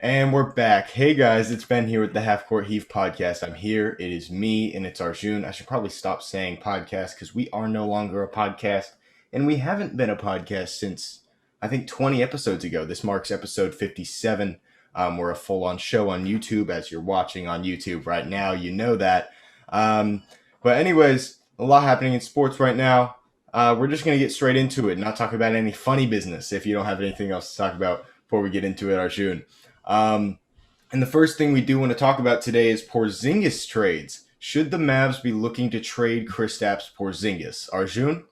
And we're back. Hey guys, it's Ben here with the Half Court Heave podcast. I'm here. It is me and it's Arjun. I should probably stop saying podcast because we are no longer a podcast. And we haven't been a podcast since, I think, 20 episodes ago. This marks episode 57. We're a full on show on YouTube. As you're watching on YouTube right now, you know that. Um, but, anyways, a lot happening in sports right now. We're just going to get straight into it, not talk about any funny business if you don't have anything else to talk about before we get into it, Arjun. Um, and the first thing we do want to talk about today is Porzingis trades. Should the Mavs be looking to trade Kristaps Porzingis? Arjun?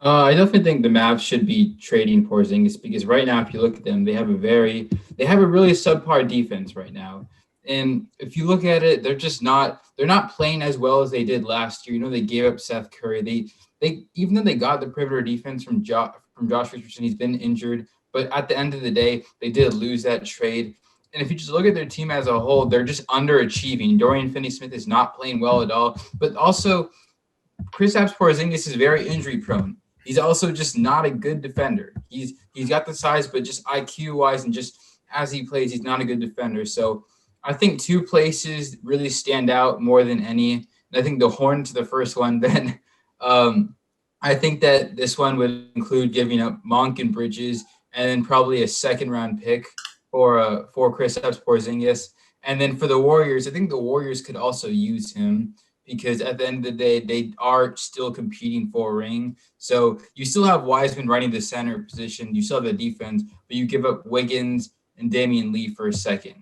I definitely think the Mavs should be trading Porzingis because right now, if you look at them, they have a really subpar defense right now. And if you look at it, they're not playing as well as they did last year. You know, they gave up Seth Curry. They even though they got the perimeter defense from Josh Richardson, he's been injured. But at the end of the day, they did lose that trade. And if you just look at their team as a whole, they're just underachieving. Dorian Finney-Smith is not playing well at all. But also, Kristaps Porzingis is very injury prone. He's also just not a good defender. He's got the size, but just IQ wise and just as he plays, he's not a good defender. So I think two places really stand out more than any. And I think the Hornets, the first one, then I think that this one would include giving up Monk and Bridges and then probably a second round pick for Kristaps Porzingis. And then for the Warriors, I think the Warriors could also use him because at the end of the day, they are still competing for a ring. So you still have Wiseman running the center position. You still have the defense, but you give up Wiggins and Damian Lee for a second.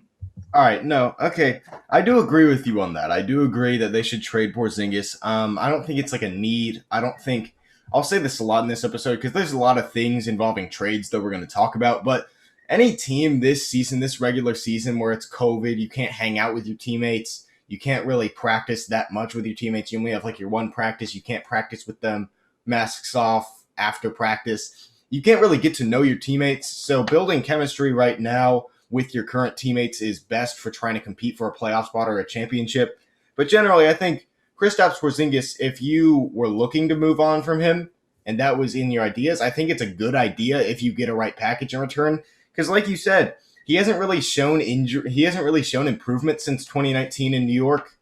All right, no, okay. I do agree with you on that. I do agree that they should trade Porzingis. I don't think it's like a need. I don't think I'll say this a lot in this episode because there's a lot of things involving trades that we're going to talk about. But any team this season, this regular season where it's COVID, you can't hang out with your teammates. You can't really practice that much with your teammates. You only have like your one practice. You can't practice with them, masks off after practice. You can't really get to know your teammates. So building chemistry right now with your current teammates is best for trying to compete for a playoff spot or a championship. But generally, I think Kristaps Porzingis, if you were looking to move on from him and that was in your ideas, I think it's a good idea if you get a right package in return. Because like you said, he hasn't really shown improvement since 2019 in New York.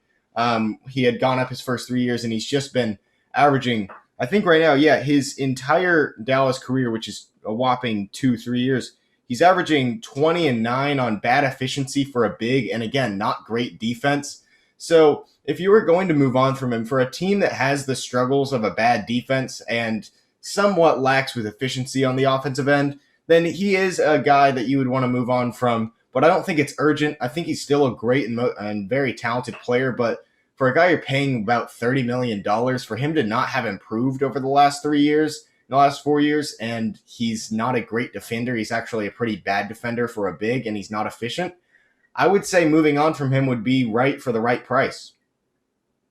He had gone up his first 3 years, and he's just been averaging, I think right now, his entire Dallas career, which is a whopping 2-3 years, he's averaging 20 and 9 on bad efficiency for a big, and again, not great defense. So if you were going to move on from him for a team that has the struggles of a bad defense and somewhat lacks with efficiency on the offensive end, then he is a guy that you would want to move on from. But I don't think it's urgent. I think he's still a great and very talented player. But for a guy you're paying about $30 million, for him to not have improved over the last 3 years, the last 4 years, and he's not a great defender, he's actually a pretty bad defender for a big, and he's not efficient, I would say moving on from him would be right for the right price.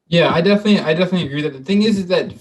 Yeah, I definitely agree that the thing is that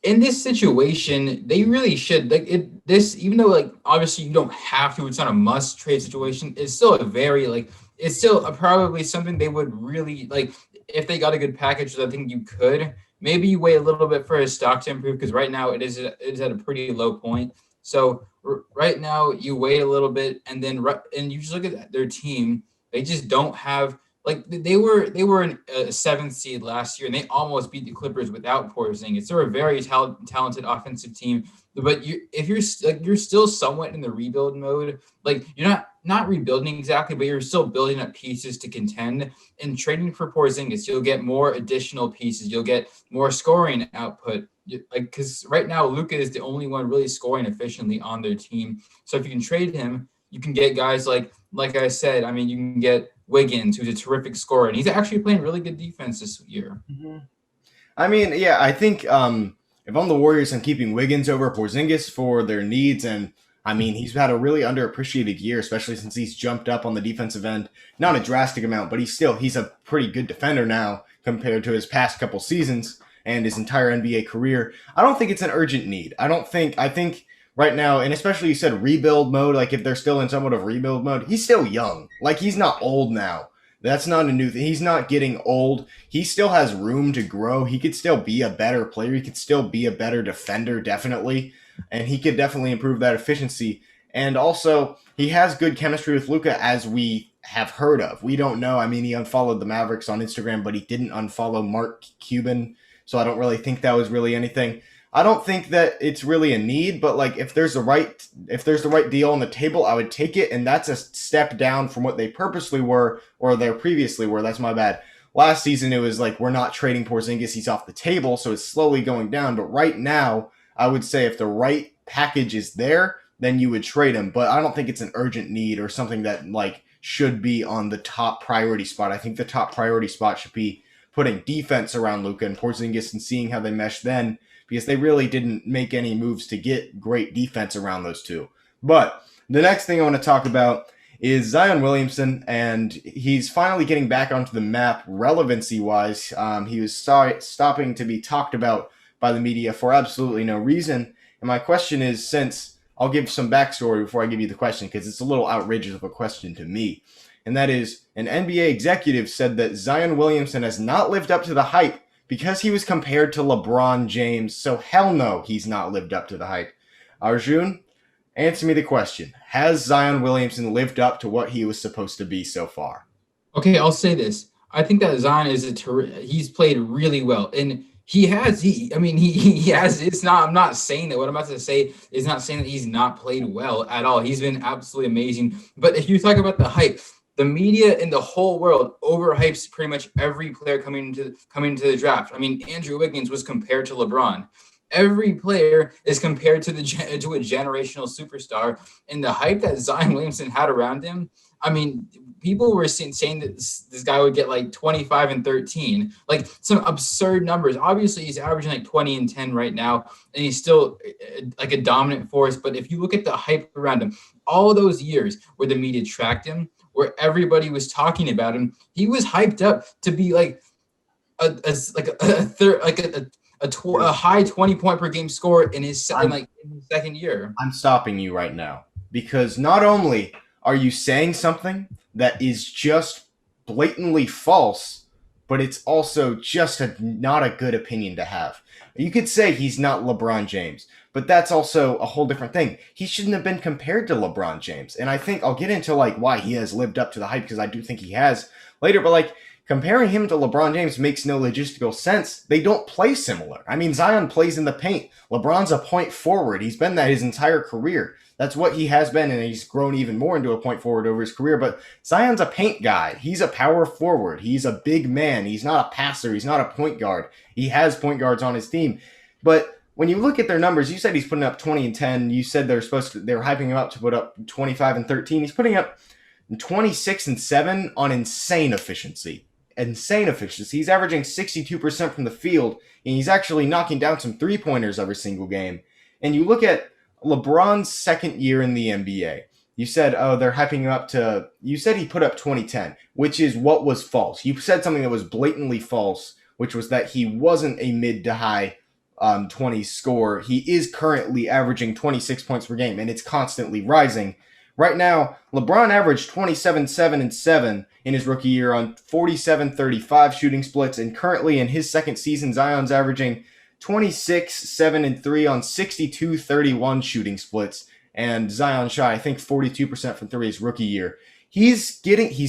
in this situation, they really should even though like obviously you don't have to, it's not a must trade situation, it's still it's still probably something they would really like if they got a good package. I think you could maybe you wait a little bit for his stock to improve because right now it is at a pretty low point. So right now you wait a little bit and you just look at their team. They just don't have like they were in a seventh seed last year, and they almost beat the Clippers without Porzingis. They're a very talented offensive team, but if you're still somewhat in the rebuild mode, like you're not rebuilding exactly, but you're still building up pieces to contend. And trading for Porzingis, you'll get more additional pieces. You'll get more scoring output. Like because right now Luka is the only one really scoring efficiently on their team. So if you can trade him, you can get guys like I said. I mean, you can get Wiggins, who's a terrific scorer, and he's actually playing really good defense this year. Mm-hmm. I mean, I think if I'm the Warriors, I'm keeping Wiggins over Porzingis for their needs. And I mean, he's had a really underappreciated year, especially since he's jumped up on the defensive end. Not a drastic amount, but he's a pretty good defender now compared to his past couple seasons and his entire NBA career. I don't think it's an urgent need. I think right now, and especially you said rebuild mode, like if they're still in somewhat of rebuild mode, he's still young. Like he's not old now. That's not a new thing. He's not getting old. He still has room to grow. He could still be a better player. He could still be a better defender, definitely. And he could definitely improve that efficiency. And also, he has good chemistry with Luka, as we have heard of. We don't know. I mean, he unfollowed the Mavericks on Instagram, but he didn't unfollow Mark Cuban, so I don't really think that was really anything. I don't think that it's really a need, but like if there's the right deal on the table, I would take it, and that's a step down from what they purposely were or they previously were. That's my bad. Last season it was like we're not trading Porzingis, he's off the table, so it's slowly going down. But right now, I would say if the right package is there, then you would trade him. But I don't think it's an urgent need or something that like should be on the top priority spot. I think the top priority spot should be putting defense around Luka and Porzingis and seeing how they mesh then, because they really didn't make any moves to get great defense around those two. But the next thing I want to talk about is Zion Williamson, and he's finally getting back onto the map relevancy-wise. He was stopping to be talked about by the media for absolutely no reason. And my question is, since I'll give some backstory before I give you the question, because it's a little outrageous of a question to me, and that is an NBA executive said that Zion Williamson has not lived up to the hype because he was compared to LeBron James. So hell no, he's not lived up to the hype. Arjun, answer me the question. Has Zion Williamson lived up to what he was supposed to be so far? Okay, I'll say this. I think that Zion he's played really well. And he has. It's not. I'm not saying that. What I'm about to say is not saying that he's not played well at all. He's been absolutely amazing. But if you talk about the hype, the media in the whole world overhypes pretty much every player coming into the draft. I mean, Andrew Wiggins was compared to LeBron. Every player is compared to a generational superstar, and the hype that Zion Williamson had around him. I mean, people were saying that this guy would get like 25 and 13, like some absurd numbers. Obviously, he's averaging like 20 and 10 right now, and he's still like a dominant force. But if you look at the hype around him, all those years where the media tracked him, where everybody was talking about him, he was hyped up to be like a high 20 point per game score in his second year. I'm stopping you right now, because not only are you saying something that is just blatantly false, but it's also just not a good opinion to have. You could say he's not LeBron James, but that's also a whole different thing. He shouldn't have been compared to LeBron James. And I think I'll get into like why he has lived up to the hype, because I do think he has later, but like comparing him to LeBron James makes no logistical sense. They don't play similar. I mean, Zion plays in the paint. LeBron's a point forward. He's been that his entire career. That's what he has been, and he's grown even more into a point forward over his career. But Zion's a paint guy. He's a power forward. He's a big man. He's not a passer. He's not a point guard. He has point guards on his team. But when you look at their numbers, you said he's putting up 20 and 10. You said they're hyping him up to put up 25 and 13. He's putting up 26 and 7 on insane efficiency. He's averaging 62% from the field, and he's actually knocking down some three-pointers every single game. And you look at LeBron's second year in the NBA. You said, oh, they're hyping him up to... You said he put up 2010, which is what was false. You said something that was blatantly false, which was that he wasn't a mid to high 20 scorer. He is currently averaging 26 points per game, and it's constantly rising. Right now, LeBron averaged 27, 7, and 7 in his rookie year on 47-35 shooting splits, and currently in his second season, Zion's averaging 26, 7, and 3 on 62-31 shooting splits, and Zion shot, I think, 42% from three his rookie year. He's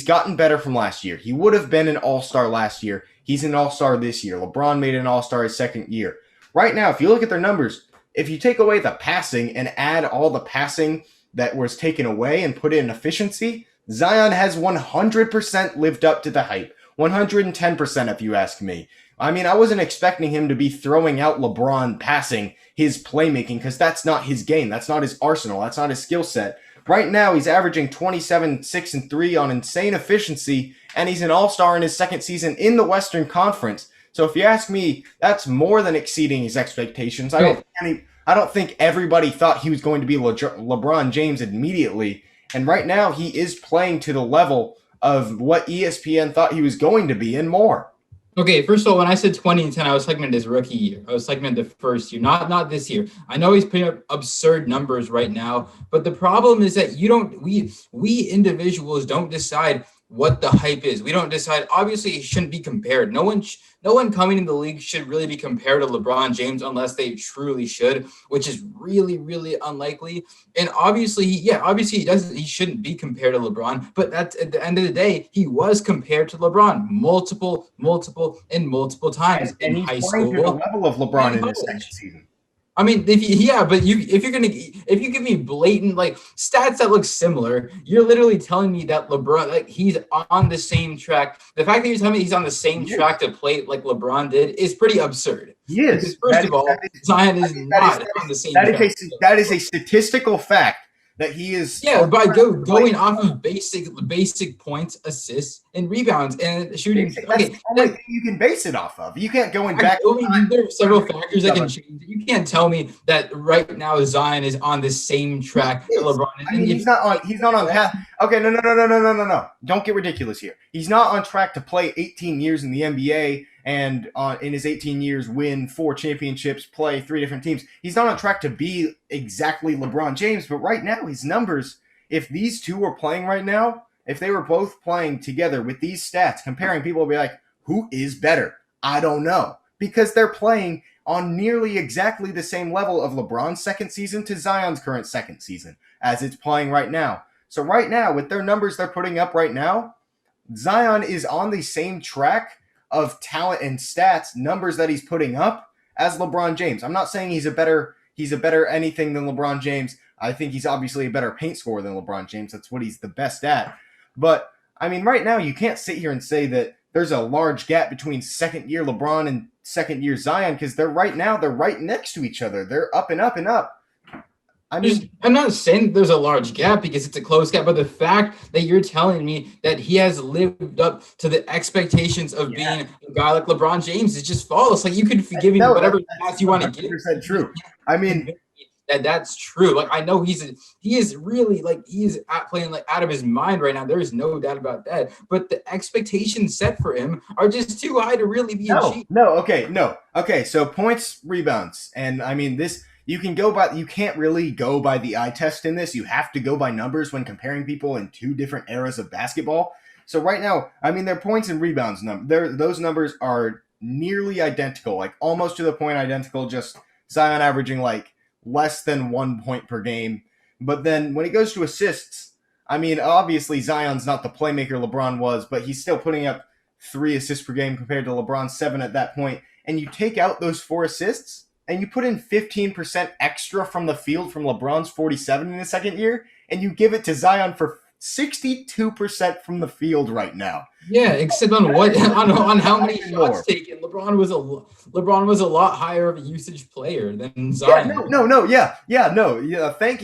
gotten better from last year. He would have been an all-star last year. He's an all-star this year. LeBron made an all-star his second year. Right now, if you look at their numbers, if you take away the passing and add all the passing that was taken away and put in efficiency, Zion has 100% lived up to the hype. 110% if you ask me. I mean, I wasn't expecting him to be throwing out LeBron passing his playmaking, because that's not his game. That's not his arsenal. That's not his skill set. Right now, he's averaging 27, 6, and 3 on insane efficiency, and he's an all-star in his second season in the Western Conference. So if you ask me, that's more than exceeding his expectations. I don't think everybody thought he was going to be LeBron James immediately. And right now, he is playing to the level of what ESPN thought he was going to be and more. Okay, first of all, when I said 20 and 10, I was talking about his rookie year. I was talking about the first year, not this year. I know he's putting up absurd numbers right now, but the problem is that we individuals don't decide what the hype is. We don't decide. Obviously, it shouldn't be compared. No one coming in the league should really be compared to LeBron James unless they truly should, which is really, really unlikely. And obviously, obviously he shouldn't be compared to LeBron, but that's at the end of the day, he was compared to LeBron multiple times And in he's high playing to the school level of LeBron and in his second college. season. I mean, if you give me blatant like stats that look similar, you're literally telling me that LeBron, like, he's on the same track. The fact that you're telling me he's on the same track to play like LeBron did is pretty absurd. He is. Because first of all, Zion is not on the same track. That is a statistical fact that he is. Yeah, by going off of basic points, assists, and rebounds and shooting. That's the only thing you can base it off of. You can't go back. There are several factors that can change. You can't tell me that right now Zion is on the same track that LeBron is. I mean, he's not on path. Okay, no. Don't get ridiculous here. He's not on track to play 18 years in the NBA and in his 18 years win 4 championships, play 3 different teams. He's not on track to be exactly LeBron James, but right now his numbers, if these two were playing right now, if they were both playing together with these stats, comparing, people will be like, who is better? I don't know. Because they're playing on nearly exactly the same level of LeBron's second season to Zion's current second season as it's playing right now. So right now, with their numbers they're putting up right now, Zion is on the same track of talent and stats, numbers that he's putting up as LeBron James. I'm not saying he's a better anything than LeBron James. I think he's obviously a better paint scorer than LeBron James. That's what he's the best at. But, I mean, right now you can't sit here and say that there's a large gap between second-year LeBron and second-year Zion because they're right next to each other. They're up and up and up. I mean, I'm not saying there's a large gap because it's a close gap, but the fact that you're telling me that he has lived up to the expectations of being a guy like LeBron James is just false. Like, you could give me whatever stats you want to give. 100% true. I mean, that's true. Like, I know he is really like he's playing like out of his mind right now. There is no doubt about that. But the expectations set for him are just too high to really be achieved. No. Okay. So points, rebounds, and I mean this. You can't really go by the eye test in this. You have to go by numbers when comparing people in 2 different eras of basketball. So right now, I mean, their points and rebounds those numbers are nearly identical, like almost to the point identical. Just Zion averaging like less than 1 point per game. But then when it goes to assists, I mean, obviously Zion's not the playmaker LeBron was, but he's still putting up 3 assists per game compared to LeBron's 7 at that point. And you take out those 4 assists, and you put in 15% extra from the field from LeBron's 47 in his second year, and you give it to Zion for 62% from the field right now. Yeah, except on what on how many shots taken. LeBron was a lot higher of a usage player than Zion. Thank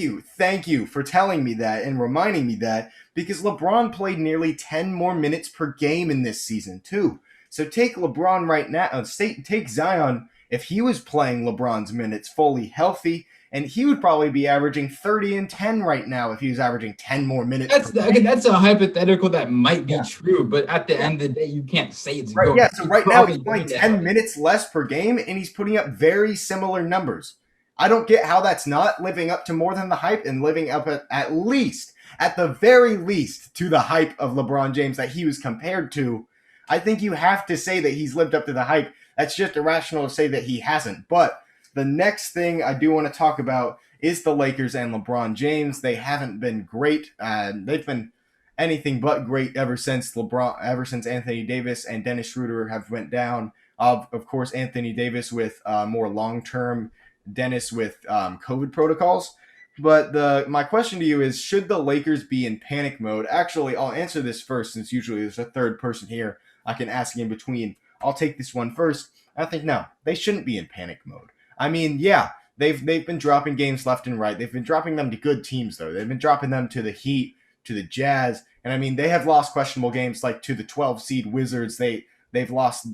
you for telling me that and reminding me that, because LeBron played nearly 10 more minutes per game in this season too. So take LeBron right now, take Zion. If he was playing LeBron's minutes fully healthy, and he would probably be averaging 30 and 10 right now if he was averaging 10 more minutes. That's a hypothetical that might be true, but at the end of the day, you can't say it's right. Yeah, so right now he's playing 10 minutes less per game, and he's putting up very similar numbers. I don't get how that's not living up to more than the hype and living up at the very least, to the hype of LeBron James that he was compared to. I think you have to say that he's lived up to the hype. That's just irrational to say that he hasn't. But the next thing I do want to talk about is the Lakers and LeBron James. They haven't been great. They've been anything but great ever since Anthony Davis and Dennis Schroeder have went down. Of course, Anthony Davis with more long-term, Dennis with COVID protocols. But my question to you is, should the Lakers be in panic mode? Actually, I'll answer this first, since usually there's a third person here I can ask in between. I'll take this one first. I think no, they shouldn't be in panic mode. I mean, yeah, they've been dropping games left and right. They've been dropping them to good teams, though. They've been dropping them to the Heat, to the Jazz, and I mean, they have lost questionable games like to the 12 seed Wizards. They've lost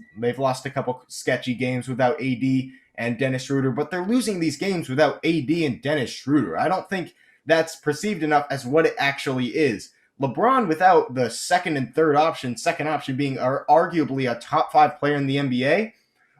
a couple sketchy games without AD and Dennis Schroeder, but they're losing these games without AD and Dennis Schroeder. I don't think that's perceived enough as what it actually is. LeBron without the second and third option, second option being arguably a top 5 player in the NBA,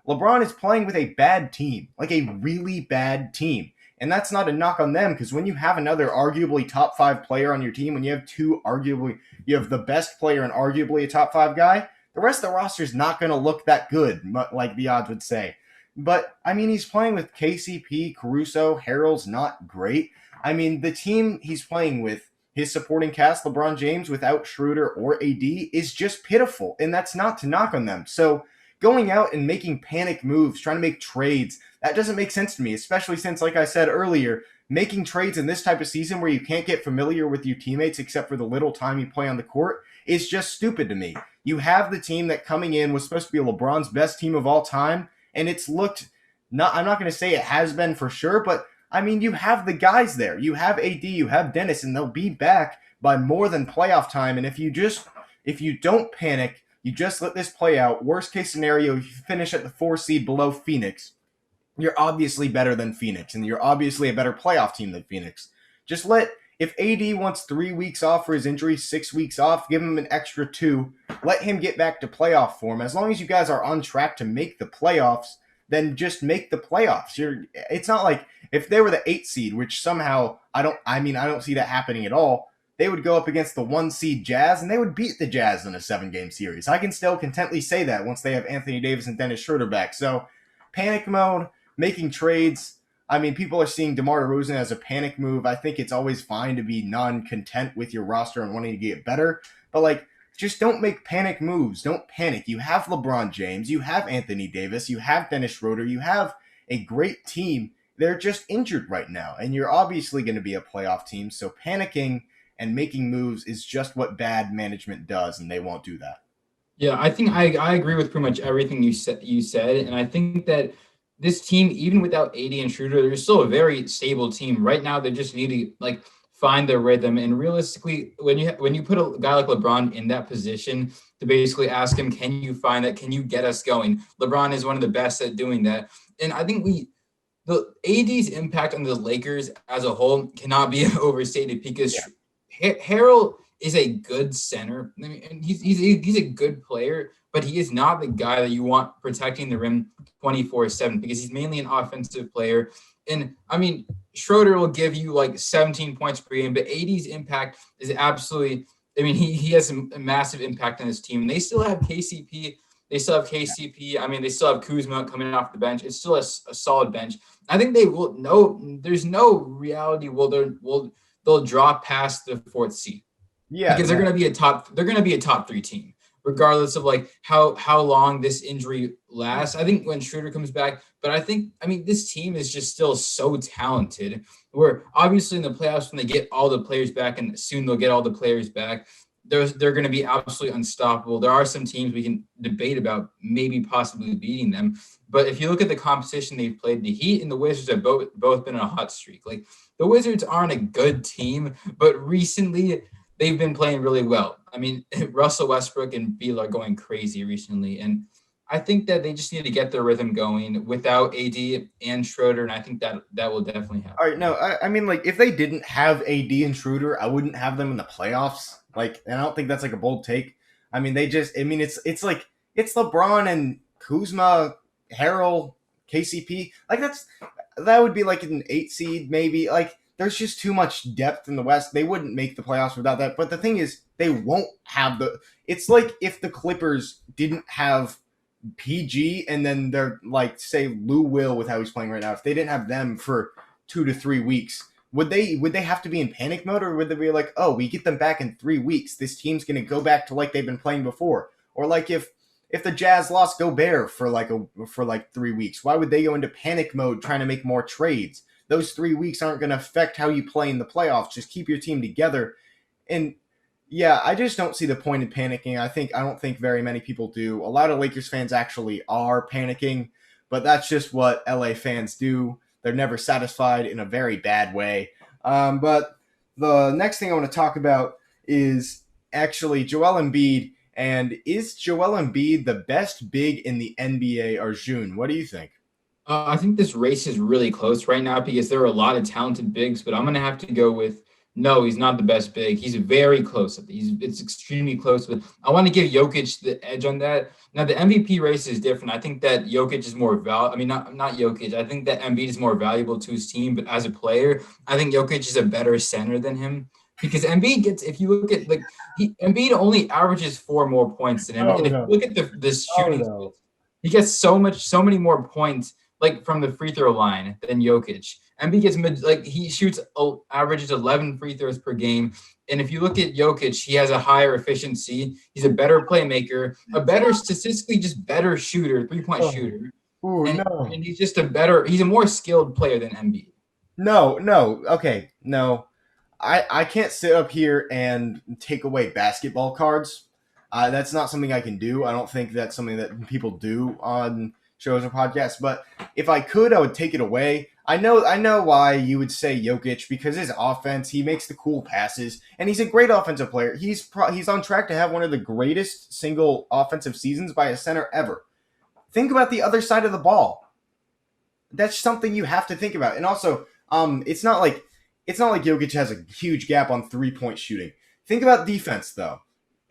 LeBron is playing with a bad team, like a really bad team. And that's not a knock on them, because when you have another arguably top five player on your team, when you have you have the best player and arguably a top five guy, the rest of the roster is not going to look that good, like the odds would say. But, I mean, he's playing with KCP, Caruso, Harrell's not great. I mean, the team he's playing with, his supporting cast, LeBron James, without Schroeder or AD, is just pitiful, and that's not to knock on them. So going out and making panic moves, trying to make trades, that doesn't make sense to me, especially since, like I said earlier, making trades in this type of season where you can't get familiar with your teammates except for the little time you play on the court is just stupid to me. You have the team that coming in was supposed to be LeBron's best team of all time, and it's looked not, I'm not going to say it has been for sure, but I mean, you have the guys there. You have AD, you have Dennis, and they'll be back by more than playoff time. And if you don't panic, you just let this play out. Worst case scenario, if you finish at the 4 seed below Phoenix, you're obviously better than Phoenix, and you're obviously a better playoff team than Phoenix. Just if AD wants 3 weeks off for his injury, 6 weeks off, give him an extra 2. Let him get back to playoff form. As long as you guys are on track to make the playoffs, then just make the playoffs. It's not like if they were the 8 seed, which somehow I don't see that happening at all. They would go up against the 1 seed Jazz, and they would beat the Jazz in a 7-game series. I can still contently say that once they have Anthony Davis and Dennis Schroeder back. So, panic mode, making trades. I mean, people are seeing DeMar DeRozan as a panic move. I think it's always fine to be non-content with your roster and wanting to get better. But, just don't make panic moves. Don't panic. You have LeBron James. You have Anthony Davis. You have Dennis Schroeder. You have a great team. They're just injured right now, and you're obviously going to be a playoff team. So panicking and making moves is just what bad management does, and they won't do that. Yeah, I think I agree with pretty much everything you said, and I think that this team, even without AD and Schroeder, they're still a very stable team. Right now, they just need to find their rhythm. And realistically, when you put a guy like LeBron in that position to basically ask him, can you find that? Can you get us going? LeBron is one of the best at doing that. And I think the AD's impact on the Lakers as a whole cannot be overstated because Harrell is a good center. I mean, and he's a good player, but he is not the guy that you want protecting the rim 24/7 because he's mainly an offensive player. And I mean, Schroeder will give you 17 points per game, but AD's impact is absolutely, I mean, he has a massive impact on his team. And they still have KCP. I mean, they still have Kuzma coming off the bench. It's still a solid bench. I think they will there's no reality they'll drop past the 4th seed. Yeah. Because they're going to be a top 3 team, regardless of how long this injury lasts. I think when Schroeder comes back, but I mean, this team is just still so talented. Where obviously in the playoffs, when they get all the players back, and soon they'll get all the players back, they're going to be absolutely unstoppable. There are some teams we can debate about maybe possibly beating them. But if you look at the competition they've played, the Heat and the Wizards have both been on a hot streak. The Wizards aren't a good team, but recently they've been playing really well. I mean, Russell Westbrook and Beal are going crazy recently. And I think that they just need to get their rhythm going without AD and Schroeder. And I think that will definitely happen. All right. No, I mean, if they didn't have AD and Schroeder, I wouldn't have them in the playoffs. And I don't think that's a bold take. I mean, it's LeBron and Kuzma, Harrell, KCP. That would be an 8 seed, maybe. There's just too much depth in the West. They wouldn't make the playoffs without that. But the thing is, they won't have it's like if the Clippers didn't have PG and then they're say Lou Will with how he's playing right now. If they didn't have them for 2 to 3 weeks, would they have to be in panic mode, or would they be oh, we get them back in 3 weeks, this team's going to go back to they've been playing before? Or if the Jazz lost Gobert for 3 weeks, why would they go into panic mode trying to make more trades? Those 3 weeks aren't going to affect how you play in the playoffs. Just keep your team together. And yeah, I just don't see the point in panicking. I don't think very many people do. A lot of Lakers fans actually are panicking, but that's just what LA fans do. They're never satisfied in a very bad way. But the next thing I want to talk about is actually Joel Embiid. And is Joel Embiid the best big in the NBA, Arjun? What do you think? I think this race is really close right now because there are a lot of talented bigs, but I'm going to have to go with No, he's not the best big. He's very close. It's extremely close. But I want to give Jokic the edge on that. Now the MVP race is different. I think that Jokic is more I mean, not Jokic. I think that Embiid is more valuable to his team. But as a player, I think Jokic is a better center than him because Embiid gets. If you look at Embiid only averages 4 more points than him. Oh And if you no. look at the Oh shooting, no. he gets so many more points like from the free throw line than Jokic. Embiid gets he shoots averages 11 free throws per game, and if you look at Jokic, he has a higher efficiency. He's a better playmaker, a better statistically just better shooter, 3-point Oh. shooter, Ooh, and no. and he's a more skilled player than Embiid. No, no. Okay, no. I can't sit up here and take away basketball cards. That's not something I can do. I don't think that's something that people do on shows or podcasts. But if I could, I would take it away. I know why you would say Jokic because his offense, he makes the cool passes, and he's a great offensive player. He's on track to have one of the greatest single offensive seasons by a center ever. Think about the other side of the ball. That's something you have to think about. And also, it's not like Jokic has a huge gap on 3-point shooting. Think about defense though.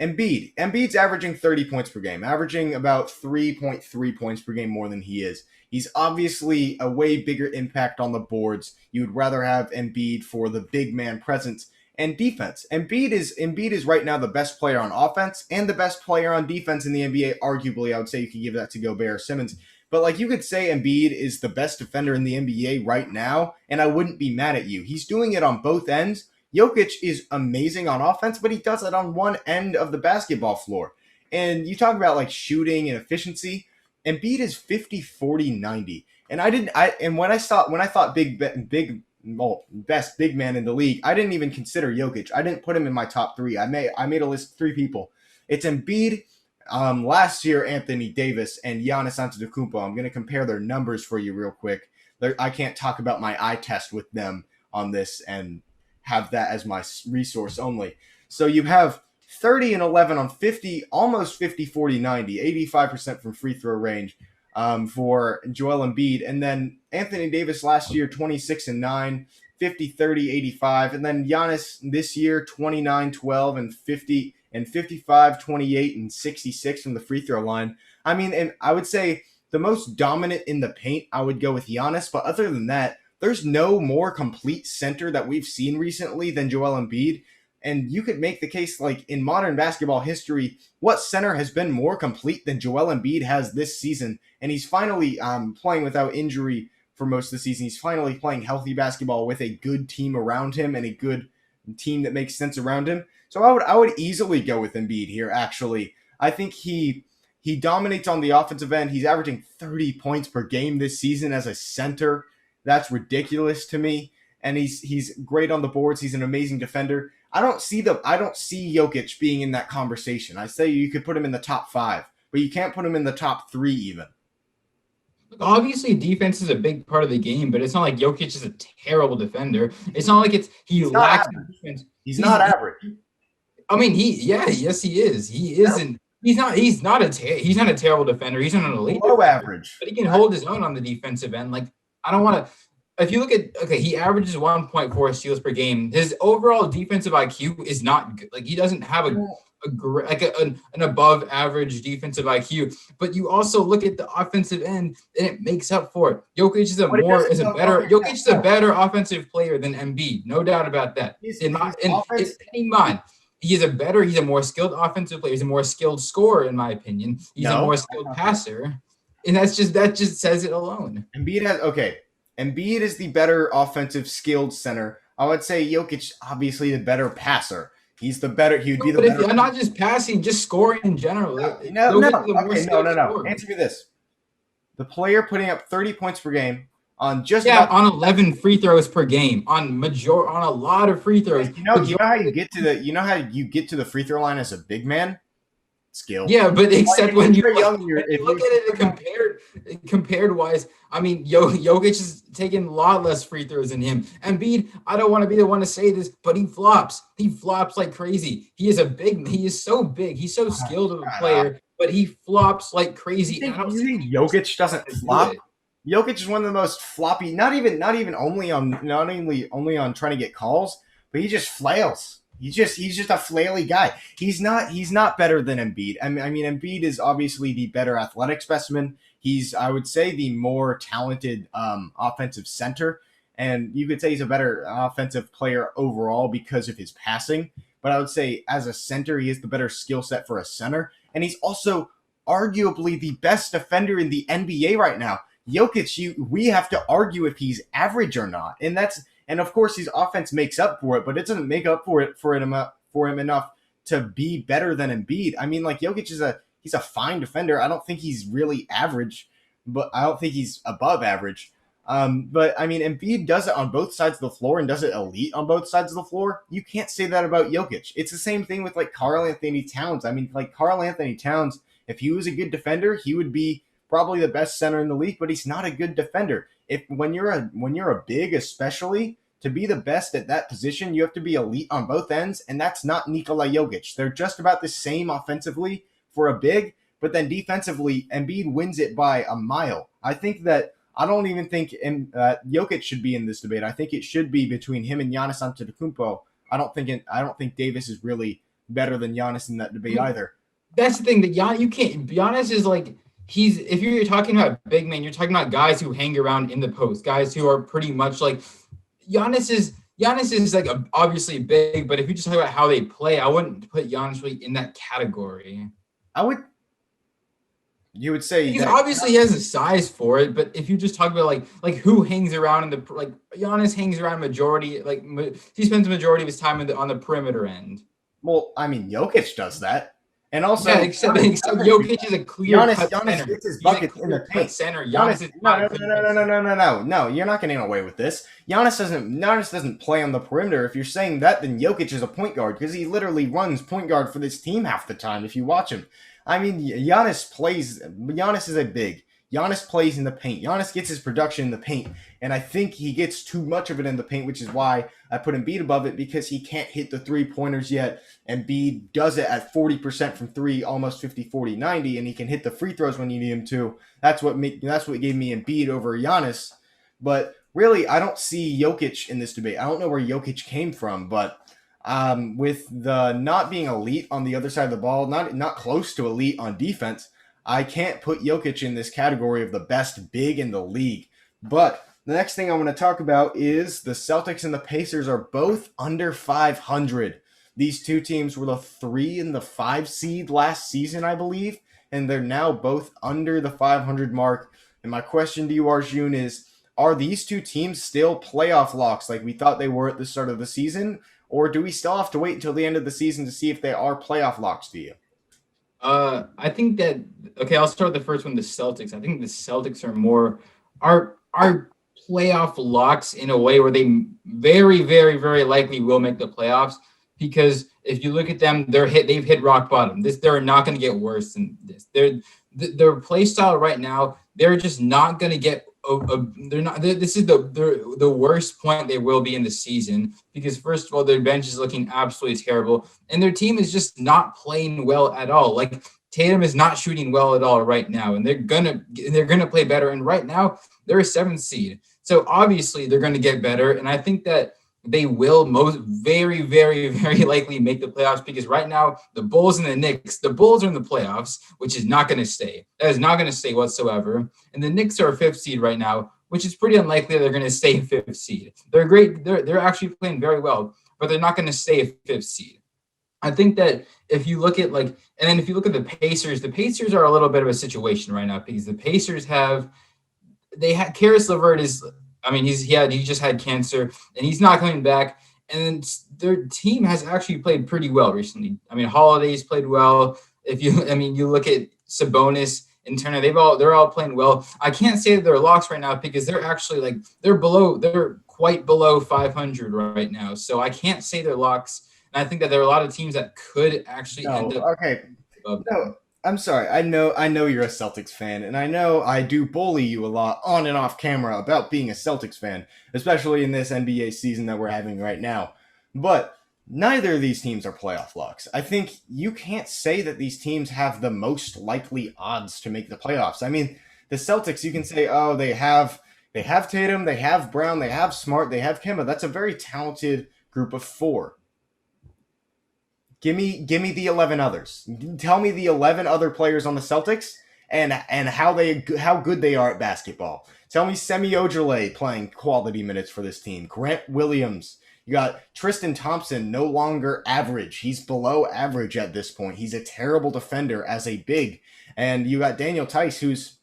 Embiid's averaging 30 points per game, averaging about 3.3 points per game more than he is. He's obviously a way bigger impact on the boards. You would rather have Embiid for the big man presence and defense. Embiid is right now the best player on offense and the best player on defense in the NBA. Arguably, I would say you could give that to Gobert or Simmons. But like you could say Embiid is the best defender in the NBA right now, and I wouldn't be mad at you. He's doing it on both ends. Jokic is amazing on offense, but he does it on one end of the basketball floor. And you talk about like shooting and efficiency. Embiid is 50, 40, 90. And when I thought best big man in the league, I didn't even consider Jokic. I didn't put him in my top 3. I made a list of 3 people. It's Embiid, last year Anthony Davis, and Giannis Antetokounmpo. I'm going to compare their numbers for you real quick. I can't talk about my eye test with them on this and have that as my resource only. So you have 30 and 11 on 50, almost 50, 40, 90, 85% from free throw range for Joel Embiid. And then Anthony Davis last year, 26 and 9, 50, 30, 85. And then Giannis this year, 29, 12, and 50, and 55, 28, and 66 from the free throw line. I mean, and I would say the most dominant in the paint, I would go with Giannis. But other than that, there's no more complete center that we've seen recently than Joel Embiid. And you could make the case, like in modern basketball history, what center has been more complete than Joel Embiid has this season? And he's finally playing without injury for most of the season. He's finally playing healthy basketball with a good team around him and a good team that makes sense around him. So I would easily go with Embiid here. Actually, I think he dominates on the offensive end. He's averaging 30 points per game this season as a center. That's ridiculous to me. And he's great on the boards. He's an amazing defender. I don't see Jokic being in that conversation. I say you could put him in the top 5, but you can't put him in the top 3 even. Obviously, defense is a big part of the game, but it's not like Jokic is a terrible defender. It's not like he He's lacks not defense. He's not average. I mean, yes, he is. He isn't. He's not a terrible defender. He's not an elite Below defender, average. but he can hold his own on the defensive end. Like I don't want to. If you look at he averages 1.4 steals per game. His overall defensive IQ is not good. Like he doesn't have an above average defensive IQ. But you also look at the offensive end, and it makes up for it. Jokic is a better offensive player than Embiid, no doubt about that. In mind. He's a more skilled offensive player. He's a more skilled scorer, in my opinion. He's a more skilled passer. And that just says it alone. Embiid is the better offensive skilled center. I would say Jokic obviously the better passer. He'd be the better. If not just passing, just scoring in general. No. Answer me this: the player putting up 30 points per game on on 11 free throws per game on a lot of free throws. You know how you get to the free throw line as a big man? Skill. Yeah, but except when you look at it compared wise, I mean, Jokic is taking a lot less free throws than him. Embiid, I don't want to be the one to say this, but he flops. He flops like crazy. He is so big. He's so skilled of a player, but he flops like crazy. You think Jokic doesn't flop? Jokic is one of the most floppy. Not even only on trying to get calls, but he just flails. He's just a flaily guy. He's not better than Embiid. I mean Embiid is obviously the better athletic specimen. He's, I would say, the more talented offensive center, and you could say he's a better offensive player overall because of his passing. But I would say as a center, he has the better skill set for a center, and he's also arguably the best defender in the NBA right now. Jokic, we have to argue if he's average or not, and of course his offense makes up for it, but it doesn't make up for him enough to be better than Embiid. I mean, like Jokic he's a fine defender. I don't think he's really average, but I don't think he's above average. But I mean, Embiid does it on both sides of the floor and does it elite on both sides of the floor. You can't say that about Jokic. It's the same thing with like Karl Anthony Towns. I mean, like Karl Anthony Towns, if he was a good defender, he would be probably the best center in the league, but he's not a good defender. If when you're a big, especially to be the best at that position, you have to be elite on both ends, and that's not Nikola Jokic. They're just about the same offensively for a big, but then defensively, Embiid wins it by a mile. I don't even think Jokic should be in this debate. I think it should be between him and Giannis Antetokounmpo. I don't think Davis is really better than Giannis in that debate either. That's the thing that you can't. Giannis is like if you're talking about big men, you're talking about guys who hang around in the post, guys who are pretty much like Giannis is like obviously big, but if you just talk about how they play, I wouldn't put Giannis really in that category. You would say because obviously he has a size for it, but if you just talk about like who hangs around in the like Giannis hangs around majority, like he spends the majority of his time on the perimeter end. Well, I mean, Jokic does that. And also, yeah, except Jokic is a clear Giannis center. gets his buckets in the paint. Center. Giannis is no. You're not getting away with this. Giannis doesn't play on the perimeter. If you're saying that, then Jokic is a point guard because he literally runs point guard for this team half the time. If you watch him, I mean, Giannis is a big. Giannis plays in the paint. Giannis gets his production in the paint, and I think he gets too much of it in the paint, which is why I put Embiid above it because he can't hit the three-pointers yet. Embiid does it at 40% from three, almost 50, 40, 90, and he can hit the free throws when you need him to. That's what gave me Embiid over Giannis. But really, I don't see Jokic in this debate. I don't know where Jokic came from, but with the not being elite on the other side of the ball, not close to elite on defense, I can't put Jokic in this category of the best big in the league. But the next thing I want to talk about is the Celtics and the Pacers are both under 500. These two teams were the 3 and the 5 seed last season, I believe, and they're now both under the 500 mark. And my question to you, Arjun, is, are these two teams still playoff locks like we thought they were at the start of the season? Or do we still have to wait until the end of the season to see if they are playoff locks to you? I think that I'll start with the first one, the Celtics. I think the Celtics are playoff locks in a way where they very, very, very likely will make the playoffs because if you look at them, they've hit rock bottom. They're not going to get worse than this. Their play style right now, they're just not going to get. They're not. This is the worst point they will be in the season because first of all, their bench is looking absolutely terrible, and their team is just not playing well at all. Like Tatum is not shooting well at all right now, and they're gonna play better. And right now, they're a 7th seed, so obviously they're gonna get better. And I think that they will most very, very, very likely make the playoffs because right now the Bulls and the Knicks, the Bulls are in the playoffs, which is not going to stay. That is not going to stay whatsoever. And the Knicks are a 5th seed right now, which is pretty unlikely they're going to stay 5th seed. They're great. They're actually playing very well, but they're not going to stay a 5th seed. I think that if you look at if you look at the Pacers are a little bit of a situation right now because the Pacers Karis LeVert is. I mean, he just had cancer and he's not coming back. And their team has actually played pretty well recently. I mean, Holiday's played well. You look at Sabonis and Turner, they're all playing well. I can't say that they're locks right now because they're actually they're quite below 500 right now. So I can't say they're locks. And I think that there are a lot of teams that could actually end up. Okay. No. I'm sorry. I know you're a Celtics fan, and I know I do bully you a lot on and off camera about being a Celtics fan, especially in this NBA season that we're having right now. But neither of these teams are playoff locks. I think you can't say that these teams have the most likely odds to make the playoffs. I mean, the Celtics, you can say, they have Tatum, they have Brown, they have Smart, they have Kemba. That's a very talented group of 4. Give me the 11 others. Tell me the 11 other players on the Celtics and how good they are at basketball. Tell me Semi Ojeleye playing quality minutes for this team. Grant Williams. You got Tristan Thompson, no longer average. He's below average at this point. He's a terrible defender as a big. And you got Daniel Tice, who's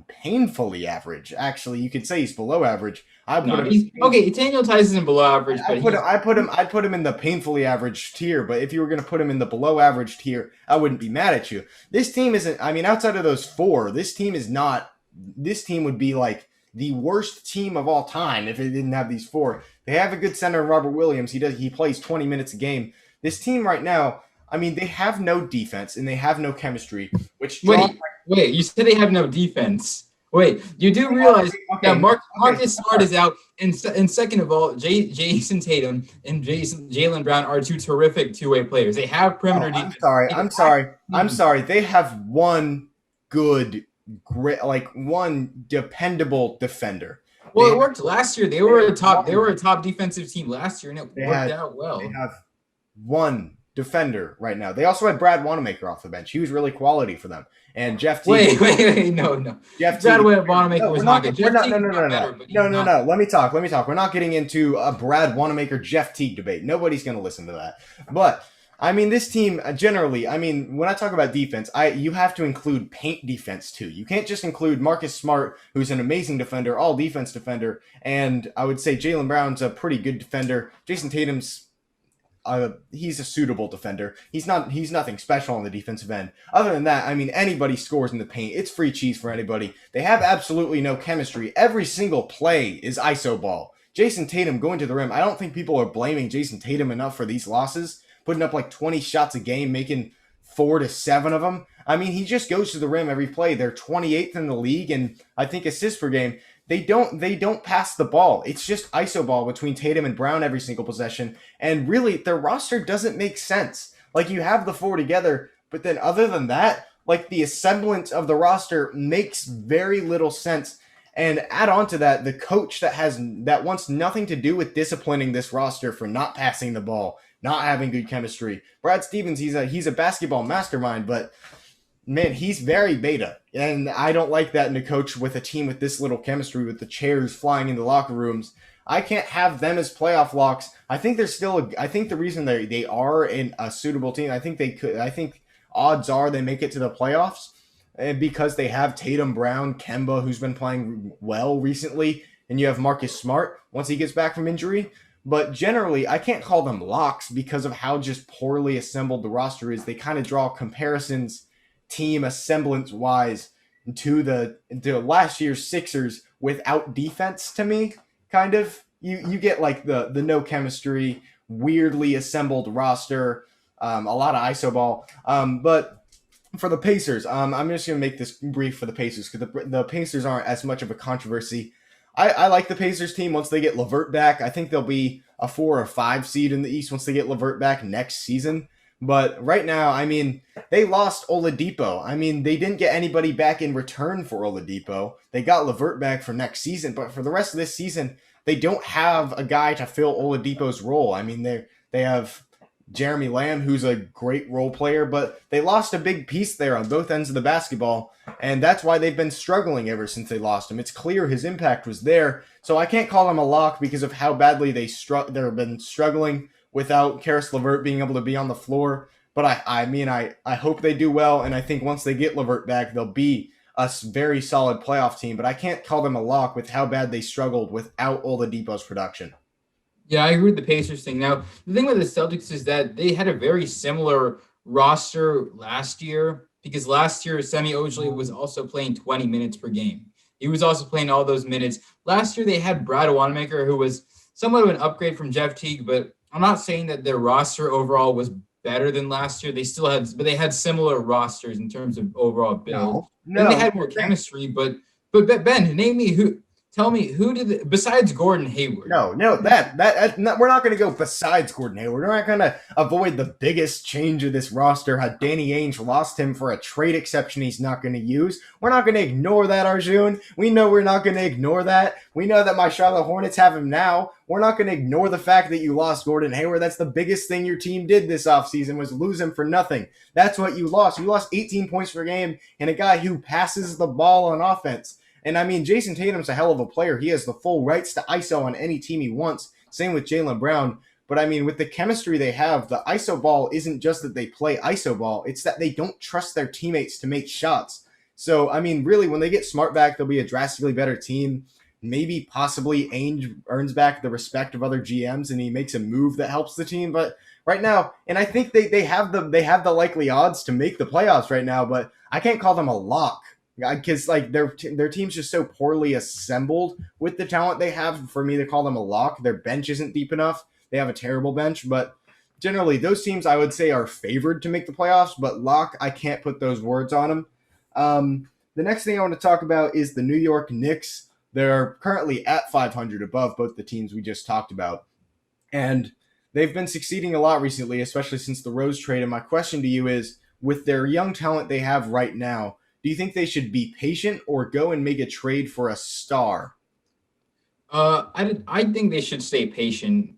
painfully average. Actually, you could say he's below average. Daniel Tice isn't below average, but I'd put him in the painfully average tier. But if you were going to put him in the below average tier, I wouldn't be mad at you. This team isn't. I mean, outside of those 4, this team is not. This team would be like the worst team of all time if it didn't have these 4. They have a good center, Robert Williams. He plays 20 minutes a game. This team right now, I mean, they have no defense and they have no chemistry. Wait, you said they have no defense. Wait, you do realize that Marcus Smart is out, and second of all, Jason Tatum and Jaylen Brown are 2 terrific two-way players. They have perimeter defense. I'm sorry. They have one good, one dependable defender. Well, it worked last year. They were a top defensive team last year, and it worked out well. They have one defender right now. They also had Brad Wanamaker off the bench. He was really quality for them. And Jeff Teague. Wait, no. Brad Wanamaker was not good. No. Let me talk. We're not getting into a Brad Wanamaker, Jeff Teague debate. Nobody's going to listen to that. But I mean, this team generally, I mean, when I talk about defense, you have to include paint defense too. You can't just include Marcus Smart, who's an amazing defender, all defense defender, and I would say Jaylen Brown's a pretty good defender. Jason Tatum's he's a suitable defender. He's nothing special on the defensive end. Other than that, I mean, anybody scores in the paint. It's free cheese for anybody. They have absolutely no chemistry. Every single play is iso ball. Jason Tatum going to the rim. I don't think people are blaming Jason Tatum enough for these losses. Putting up like 20 shots a game, making 4 to 7 of them. I mean, he just goes to the rim every play. They're 28th in the league, and I think assists per game. They don't pass the ball. It's just iso ball between Tatum and Brown every single possession. And really, their roster doesn't make sense. Like, you have the 4 together, but then other than that, like, the semblance of the roster makes very little sense. And add on to that, the coach that wants nothing to do with disciplining this roster for not passing the ball, not having good chemistry. Brad Stevens, he's a basketball mastermind, but man, he's very beta. And I don't like that in a coach with a team with this little chemistry, with the chairs flying in the locker rooms. I can't have them as playoff locks. I think I think the reason they are in a suitable team, I think odds are they make it to the playoffs because they have Tatum, Brown, Kemba, who's been playing well recently, and you have Marcus Smart once he gets back from injury. But generally, I can't call them locks because of how just poorly assembled the roster is. They kind of draw comparisons team assemblance-wise to last year's Sixers without defense to me, kind of. You get like the no chemistry, weirdly assembled roster, a lot of iso ball. But for the Pacers, I'm just going to make this brief for the Pacers because the Pacers aren't as much of a controversy. I like the Pacers team once they get LeVert back. I think they'll be a 4 or 5 seed in the East once they get LeVert back next season. But right now, I mean, they lost Oladipo. I mean, they didn't get anybody back in return for Oladipo. They got LeVert back for next season. But for the rest of this season, they don't have a guy to fill Oladipo's role. I mean, they have Jeremy Lamb, who's a great role player, but they lost a big piece there on both ends of the basketball, and that's why they've been struggling ever since they lost him. It's clear his impact was there, so I can't call them a lock because of how badly they've been struggling without Karis LeVert being able to be on the floor. But I hope they do well, and I think once they get LeVert back, they'll be a very solid playoff team, but I can't call them a lock with how bad they struggled without Oladipo's production. Yeah, I agree with the Pacers thing. Now, the thing with the Celtics is that they had a very similar roster last year because last year, Semi Ojeleye was also playing 20 minutes per game. He was also playing all those minutes. Last year, they had Brad Wanamaker, who was somewhat of an upgrade from Jeff Teague, but I'm not saying that their roster overall was better than last year. They had similar rosters in terms of overall build. No. They had more chemistry, but Ben, tell me who did besides Gordon Hayward? No, no, that no, we're not going to go besides Gordon Hayward. We're not going to avoid the biggest change of this roster. How Danny Ainge lost him for a trade exception he's not going to use. We're not going to ignore that, Arjun. We know we're not going to ignore that. We know that my Charlotte Hornets have him now. We're not going to ignore the fact that you lost Gordon Hayward. That's the biggest thing your team did this offseason was lose him for nothing. That's what you lost. You lost 18 points per game and a guy who passes the ball on offense. And I mean, Jason Tatum's a hell of a player. He has the full rights to ISO on any team he wants. Same with Jaylen Brown. But I mean, with the chemistry they have, the ISO ball isn't just that they play ISO ball. It's that they don't trust their teammates to make shots. So, I mean, really, when they get Smart back, they'll be a drastically better team. Maybe, possibly, Ainge earns back the respect of other GMs and he makes a move that helps the team. But right now, and I think they have the likely odds to make the playoffs right now, but I can't call them a lock. Because like their team's just so poorly assembled with the talent they have for me to call them a lock. Their bench isn't deep enough. They have a terrible bench, but generally those teams I would say are favored to make the playoffs. But lock, I can't put those words on them. The next thing I want to talk about is the New York Knicks. They're currently at 500, above both the teams we just talked about, and they've been succeeding a lot recently, especially since the Rose trade. And my question to you is, with their young talent they have right now, do you think they should be patient or go and make a trade for a star? I think they should stay patient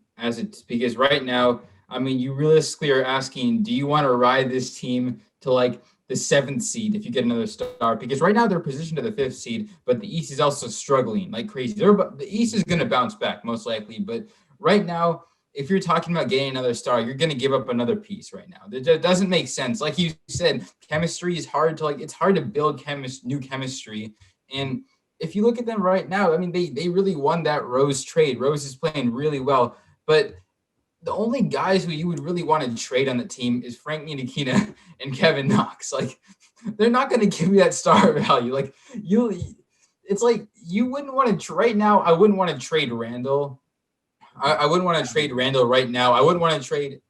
because right now, I mean, you realistically are asking, do you want to ride this team to like the 7th seed if you get another star? Because right now they're positioned to the 5th seed, but the East is also struggling like crazy. The East is going to bounce back most likely, but right now, if you're talking about getting another star, you're going to give up another piece right now. That doesn't make sense. Like you said, chemistry is hard to it's hard to build new chemistry. And if you look at them right now, I mean, they really won that Rose trade. Rose is playing really well, but the only guys who you would really want to trade on the team is Frank Ntilikina and Kevin Knox. Like, they're not going to give you that star value. Like it's like you wouldn't want to right now. I wouldn't want to trade Randall. I wouldn't want to trade Randall right now. I wouldn't want to trade,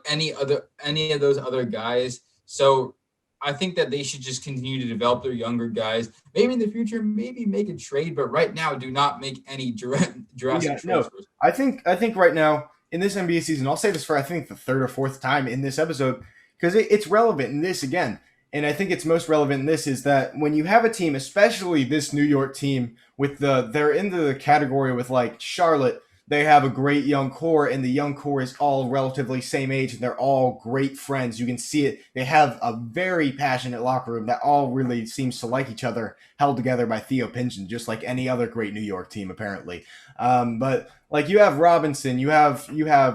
any of those other guys. So I think that they should just continue to develop their younger guys. Maybe in the future, maybe make a trade, but right now, do not make any drastic transfers. No, I think right now in this NBA season, I'll say this for I think the 3rd or 4th time in this episode because it's relevant in this again. And I think it's most relevant in this is that when you have a team, especially this New York team, they're into the category with like Charlotte. They have a great young core, and the young core is all relatively same age, and they're all great friends. You can see it. They have a very passionate locker room that all really seems to like each other, held together by Theo Pinson, just like any other great New York team, apparently. But like you have Robinson, you have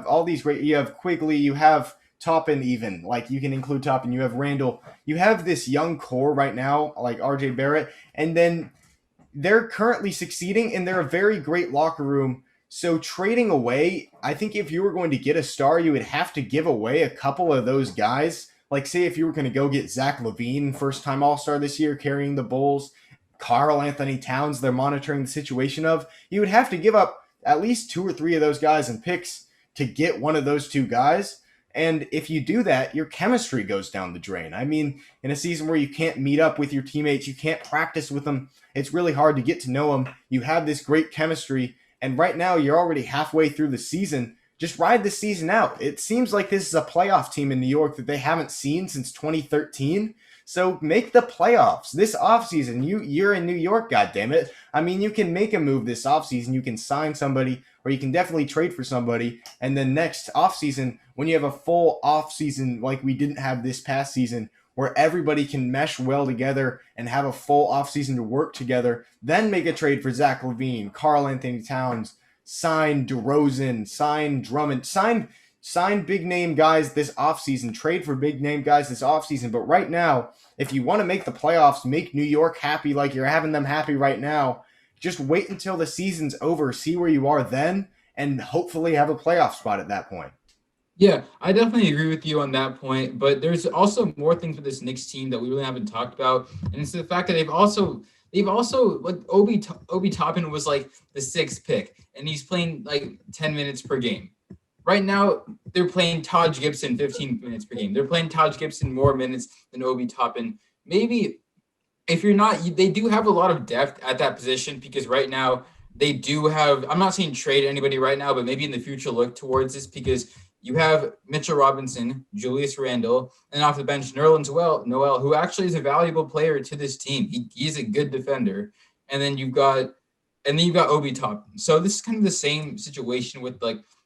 all these great. You have Quigley, you have Toppin, even like you can include Toppin. You have Randall. You have this young core right now, like R.J. Barrett, and then they're currently succeeding, and they're a very great locker room. So trading away, I think if you were going to get a star, you would have to give away a couple of those guys. Like, say if you were going to go get Zach LaVine, first-time All-Star this year, carrying the Bulls, Karl Anthony Towns, they're monitoring the situation of, you would have to give up at least 2 or 3 of those guys in picks to get one of those 2 guys. And if you do that, your chemistry goes down the drain. I mean, in a season where you can't meet up with your teammates, you can't practice with them, it's really hard to get to know them. You have this great chemistry, and right now, you're already halfway through the season. Just ride the season out. It seems like this is a playoff team in New York that they haven't seen since 2013. So make the playoffs this offseason. You're in New York, goddammit. I mean, you can make a move this offseason. You can sign somebody, or you can definitely trade for somebody. And then next offseason, when you have a full offseason like we didn't have this past season, where everybody can mesh well together and have a full offseason to work together, then make a trade for Zach LaVine, Karl Anthony Towns, sign DeRozan, sign Drummond, sign big-name guys this offseason, trade for big-name guys this offseason. But right now, if you want to make the playoffs, make New York happy like you're having them happy right now, just wait until the season's over, see where you are then, and hopefully have a playoff spot at that point. Yeah, I definitely agree with you on that point, but there's also more things with this Knicks team that we really haven't talked about, and it's the fact that they've also like Obi Toppin was like the 6th pick, and he's playing like 10 minutes per game. Right now, they're playing Taj Gibson 15 minutes per game. They're playing Taj Gibson more minutes than Obi Toppin. Maybe if you're not, they do have a lot of depth at that position because right now they do have. I'm not saying trade anybody right now, but maybe in the future look towards this because you have Mitchell Robinson, Julius Randle, and off the bench Nerlens Noel, who actually is a valuable player to this team. He's a good defender, and then you've got Obi Toppin. So this is kind of the same situation with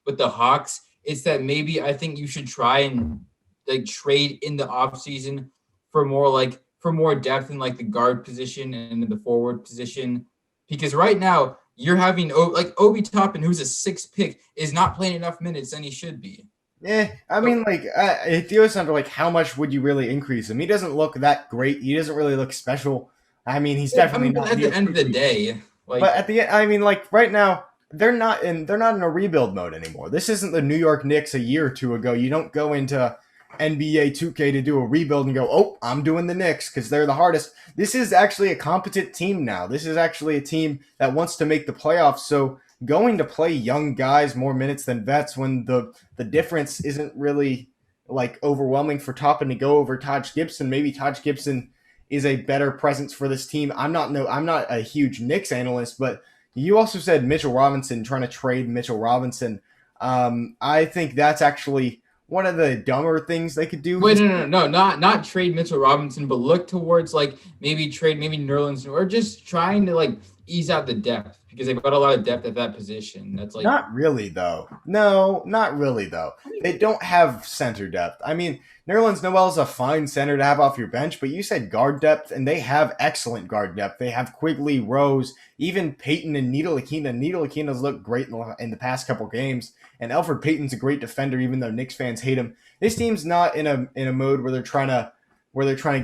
with the Hawks. It's that maybe I think you should try and like trade in the offseason for more depth in like the guard position and the forward position. Because right now you're having like Obi Toppin, who's a sixth pick, is not playing enough minutes than he should be. Yeah, I So, mean, like, it goes down to, like, how much would you really increase him? He doesn't look that great. He doesn't really look special. I mean, he's I definitely mean, but not at near the end of the Kukoc. day, But like at the end, I mean, like, right now, they're not in a rebuild mode anymore. This isn't the New York Knicks a year or two ago. You don't go into NBA 2K to do a rebuild and go, oh, I'm doing the Knicks because they're the hardest. This is actually a competent team now. This is actually a team that wants to make the playoffs. So going to play young guys more minutes than vets when the difference isn't really like overwhelming for Toppin to go over Taj Gibson. Maybe Taj Gibson is a better presence for this team. I'm not a huge Knicks analyst, but you also said Mitchell Robinson, trying to trade Mitchell Robinson. I think that's actually one of the dumber things they could do. wait, no, not trade Mitchell Robinson, but look towards like maybe trade maybe Nerlens or just trying to like ease out the depth because they've got a lot of depth at that position. That's like Not really, though. No, not really, though. They don't have center depth. I mean, Nerlens Noel's a fine center to have off your bench, but you said guard depth, and they have excellent guard depth. They have Quigley, Rose, even Peyton and Needle-Aquina. Needle-Aquina's looked great in the past couple games, and Elfrid Payton's a great defender, even though Knicks fans hate him. This team's not in a mode where they're trying to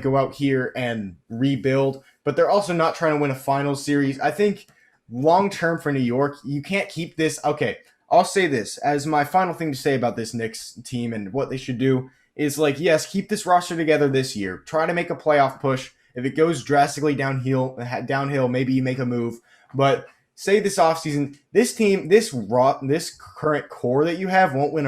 go out here and rebuild, but they're also not trying to win a finals series. I think long term for New York, you can't keep this. Okay, I'll say this as my final thing to say about this Knicks team and what they should do is like, yes, keep this roster together this year. Try to make a playoff push. If it goes drastically downhill, maybe you make a move. But say this offseason, this team, this current core that you have won't win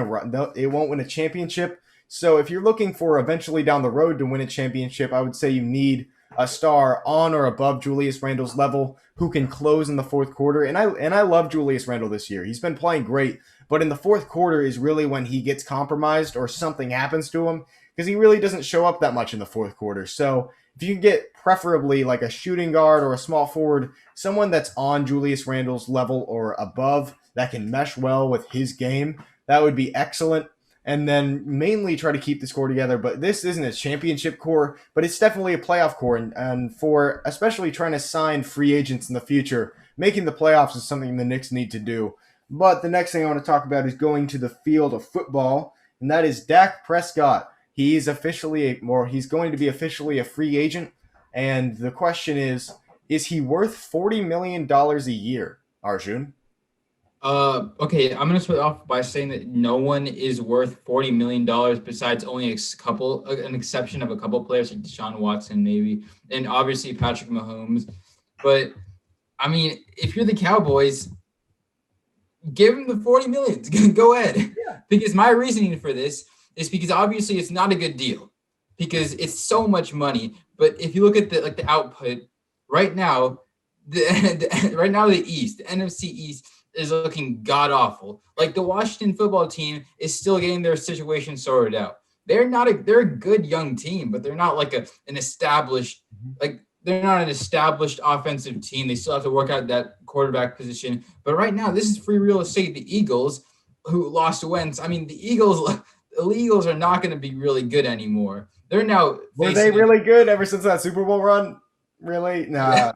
it won't win a championship. So if you're looking for eventually down the road to win a championship, I would say you need a star on or above Julius Randle's level who can close in the fourth quarter. And I love Julius Randle this year. He's been playing great, but in the fourth quarter is really when he gets compromised or something happens to him because he really doesn't show up that much in the fourth quarter. So if you can get preferably like a shooting guard or a small forward, someone that's on Julius Randle's level or above that can mesh well with his game, that would be excellent. And then mainly try to keep the score together. But this isn't a championship core, but it's definitely a playoff core. And for especially trying to sign free agents in the future, making the playoffs is something the Knicks need to do. But the next thing I want to talk about is going to the field of football, and that is Dak Prescott. He's going to be officially a free agent. And the question is he worth $40 million a year, Arjun? okay, I'm gonna start off by saying that no one is worth $40 million besides only an exception of a couple players like Deshaun Watson, maybe, and obviously Patrick Mahomes. But I mean, if you're the Cowboys, give him the 40 million. Go ahead. Yeah. Because my reasoning for this is because obviously it's not a good deal because it's so much money. But if you look at the output right now, the East, the NFC East is looking god awful. Like the Washington football team is still getting their situation sorted out. They're a good young team, but they're not like an established they're not an established offensive team. They still have to work out that quarterback position. But right now, this is free real estate. The Eagles, who lost Wentz, I mean, the Eagles are not going to be really good anymore. They're now Were they really good ever since that Super Bowl run? Really? Nah.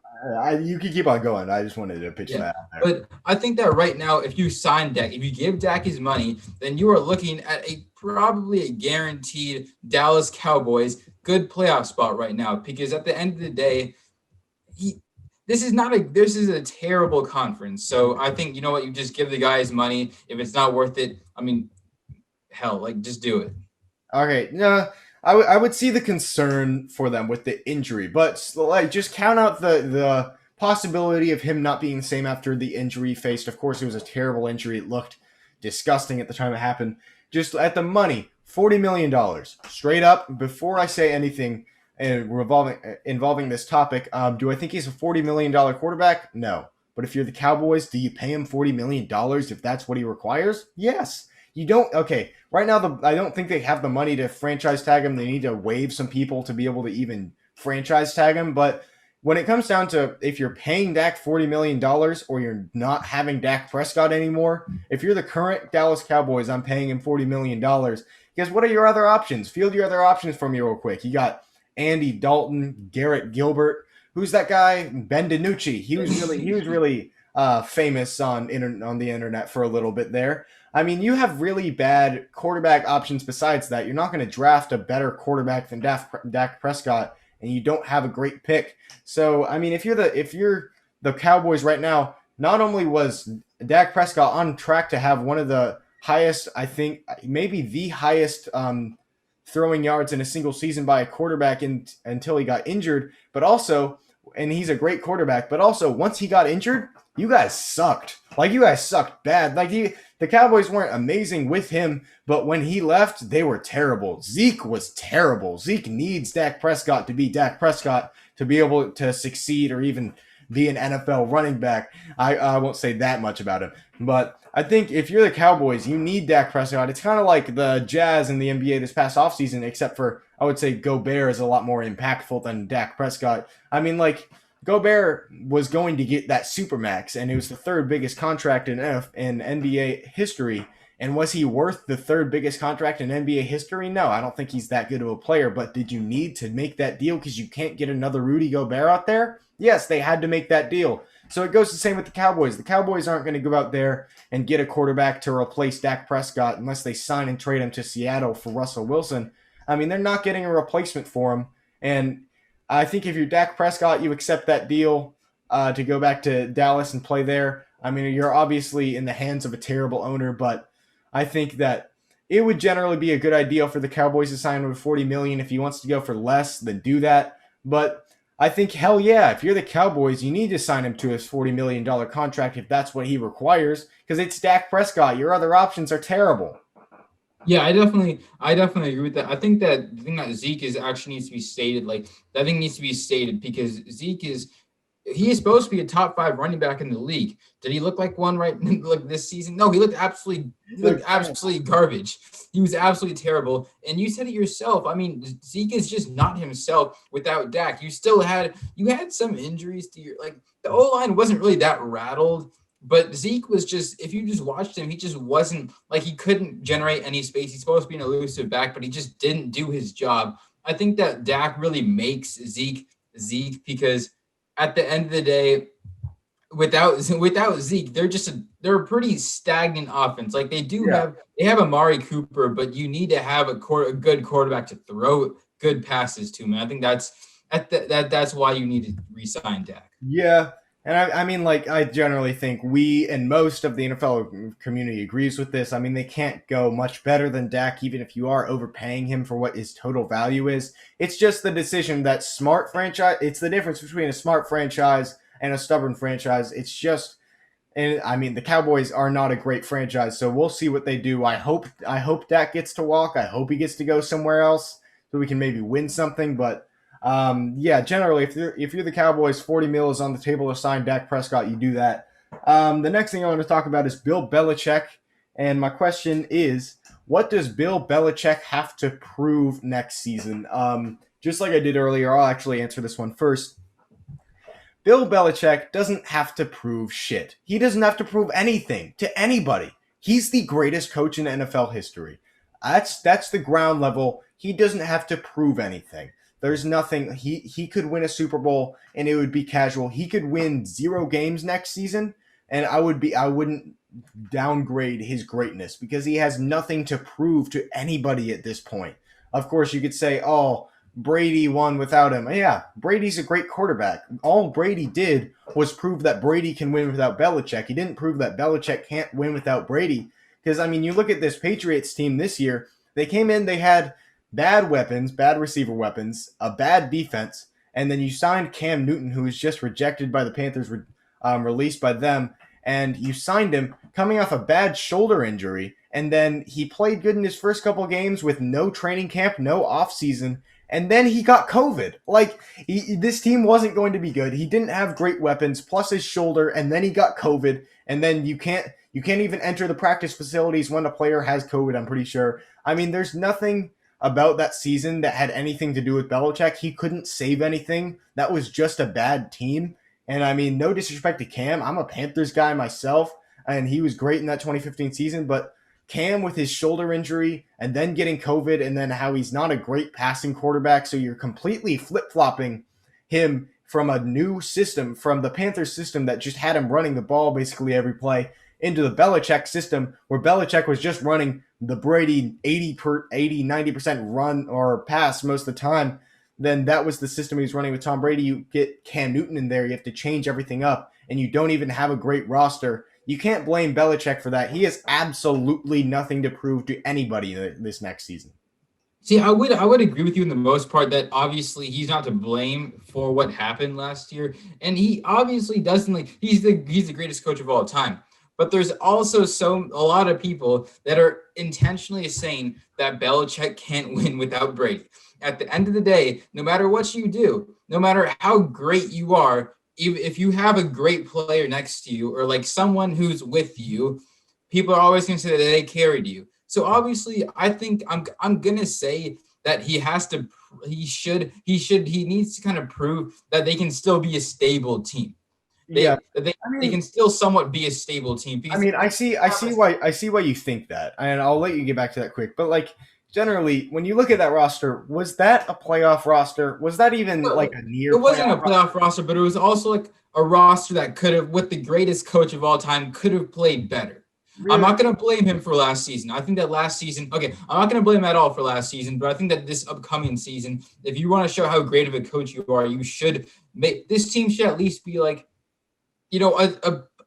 You can keep on going. I just wanted to pitch that out there. But I think that right now, if you sign Dak, if you give Dak his money, then you are looking at probably a guaranteed Dallas Cowboys good playoff spot right now. Because at the end of the day, this is a terrible conference. So I think, you know what, you just give the guy his money. If it's not worth it, I mean, hell, like just do it. Okay, no, I would see the concern for them with the injury, but like just count out the possibility of him not being the same after the injury he faced. Of course, it was a terrible injury. It looked disgusting at the time it happened. Just at the money, $40 million straight up. Before I say anything, and involving this topic. Do I think he's a $40 million quarterback? No. But if you're the Cowboys, do you pay him $40 million if that's what he requires? Yes. You don't. Okay. Right now, I don't think they have the money to franchise tag him. They need to waive some people to be able to even franchise tag him. But when it comes down to if you're paying Dak $40 million or you're not having Dak Prescott anymore, if you're the current Dallas Cowboys, I'm paying him $40 million. Because what are your other options? Field your other options for me real quick. You got Andy Dalton, Garrett Gilbert. Who's that guy? Ben DiNucci. He was really famous on the internet for a little bit there. I mean, you have really bad quarterback options besides that. You're not going to draft a better quarterback than Dak Prescott, and you don't have a great pick. So, I mean, if you're the Cowboys right now, not only was Dak Prescott on track to have one of the highest, I think, maybe the highest throwing yards in a single season by a quarterback until he got injured, but also, and he's a great quarterback, but also once he got injured, you guys sucked. Like, you guys sucked bad. Like, the Cowboys weren't amazing with him, but when he left, they were terrible. Zeke was terrible. Zeke needs Dak Prescott to be Dak Prescott to be able to succeed or even be an NFL running back. I won't say that much about him, but I think if you're the Cowboys, you need Dak Prescott. It's kind of like the Jazz in the NBA this past offseason, except for I would say Gobert is a lot more impactful than Dak Prescott. I mean, like, Gobert was going to get that Supermax, and it was the third biggest contract in NBA history. And was he worth the third biggest contract in NBA history? No, I don't think he's that good of a player. But did you need to make that deal because you can't get another Rudy Gobert out there? Yes, they had to make that deal. So it goes the same with the Cowboys. The Cowboys aren't going to go out there and get a quarterback to replace Dak Prescott unless they sign and trade him to Seattle for Russell Wilson. I mean, they're not getting a replacement for him. And I think if you're Dak Prescott, you accept that deal to go back to Dallas and play there. I mean, you're obviously in the hands of a terrible owner, but I think that it would generally be a good idea for the Cowboys to sign him with $40 million. If he wants to go for less, then do that. But I think, hell yeah, if you're the Cowboys, you need to sign him to his $40 million contract if that's what he requires, because it's Dak Prescott. Your other options are terrible. Yeah, I definitely agree with that. I think that the thing that Zeke is actually needs to be stated, like that thing needs to be stated because he is supposed to be a top 5 running back in the league. Did he look like one right like this season? No, he looked absolutely garbage. He was absolutely terrible. And you said it yourself. I mean, Zeke is just not himself without Dak. You had some injuries to your, like, the O-line wasn't really that rattled. But Zeke was just, if you just watched him, he just wasn't, like, he couldn't generate any space. He's supposed to be an elusive back, but he just didn't do his job. I think that Dak really makes Zeke because at the end of the day, without Zeke, they're a pretty stagnant offense. Like, they have Amari Cooper, but you need to have a good quarterback to throw good passes to, man. I think that's why you need to re-sign Dak. Yeah. And I mean, like, I generally think we and most of the NFL community agrees with this. I mean, they can't go much better than Dak, even if you are overpaying him for what his total value is. It's just the decision that it's the difference between a smart franchise and a stubborn franchise. It's just, and I mean, the Cowboys are not a great franchise, so we'll see what they do. I hope Dak gets to walk. I hope he gets to go somewhere else so we can maybe win something, but yeah, generally, if you're the Cowboys, 40 mil is on the table to sign Dak Prescott, you do that. The next thing I want to talk about is Bill Belichick, and my question is, what does Bill Belichick have to prove next season? Just like I did earlier, I'll actually answer this one first. Bill Belichick doesn't have to prove shit. He doesn't have to prove anything to anybody. He's the greatest coach in NFL history. That's the ground level. He doesn't have to prove anything. There's nothing. He could win a Super Bowl and it would be casual. He could win 0 games next season and I wouldn't downgrade his greatness because he has nothing to prove to anybody at this point. Of course, you could say, "Oh, Brady won without him." Yeah, Brady's a great quarterback. All Brady did was prove that Brady can win without Belichick. He didn't prove that Belichick can't win without Brady. Because, I mean, you look at this Patriots team this year, they came in, they had bad weapons, bad receiver weapons, a bad defense, and then you signed Cam Newton, who was just rejected by the Panthers, released by them, and you signed him coming off a bad shoulder injury, and then he played good in his first couple games with no training camp, no offseason, and then he got COVID. Like, this team wasn't going to be good. He didn't have great weapons, plus his shoulder, and then he got COVID, and then you can't even enter the practice facilities when a player has COVID, I'm pretty sure. I mean, there's nothing about that season that had anything to do with Belichick. He couldn't save anything. That was just a bad team. And I mean, no disrespect to Cam. I'm a Panthers guy myself, and he was great in that 2015 season, but Cam with his shoulder injury and then getting COVID, and then how he's not a great passing quarterback. So you're completely flip-flopping him from a new system, from the Panthers system that just had him running the ball basically every play, into the Belichick system where Belichick was just running the Brady 90% run or pass most of the time. Then that was the system he was running with Tom Brady. You get Cam Newton in there, you have to change everything up, and you don't even have a great roster. You can't blame Belichick for that. He has absolutely nothing to prove to anybody this next season. See, I would agree with you in the most part that obviously he's not to blame for what happened last year, and he obviously doesn't he's the greatest coach of all time. But there's also a lot of people that are intentionally saying that Belichick can't win without Brady. At the end of the day, no matter what you do, no matter how great you are, if you have a great player next to you or like someone who's with you, people are always going to say that they carried you. So obviously, I think I'm going to say that he needs to kind of prove that they can still be a stable team. They can still somewhat be a stable team. I mean, I see why you think that, and I'll let you get back to that quick. But like, generally, when you look at that roster, was that a playoff roster? Was that even like a near? It wasn't a playoff roster, but it was also like a roster that could have, with the greatest coach of all time, could have played better. Really? I'm not going to blame him for last season. I think that last season, okay, I'm not going to blame him at all for last season, but I think that this upcoming season, if you want to show how great of a coach you are, you should make this team should at least be like,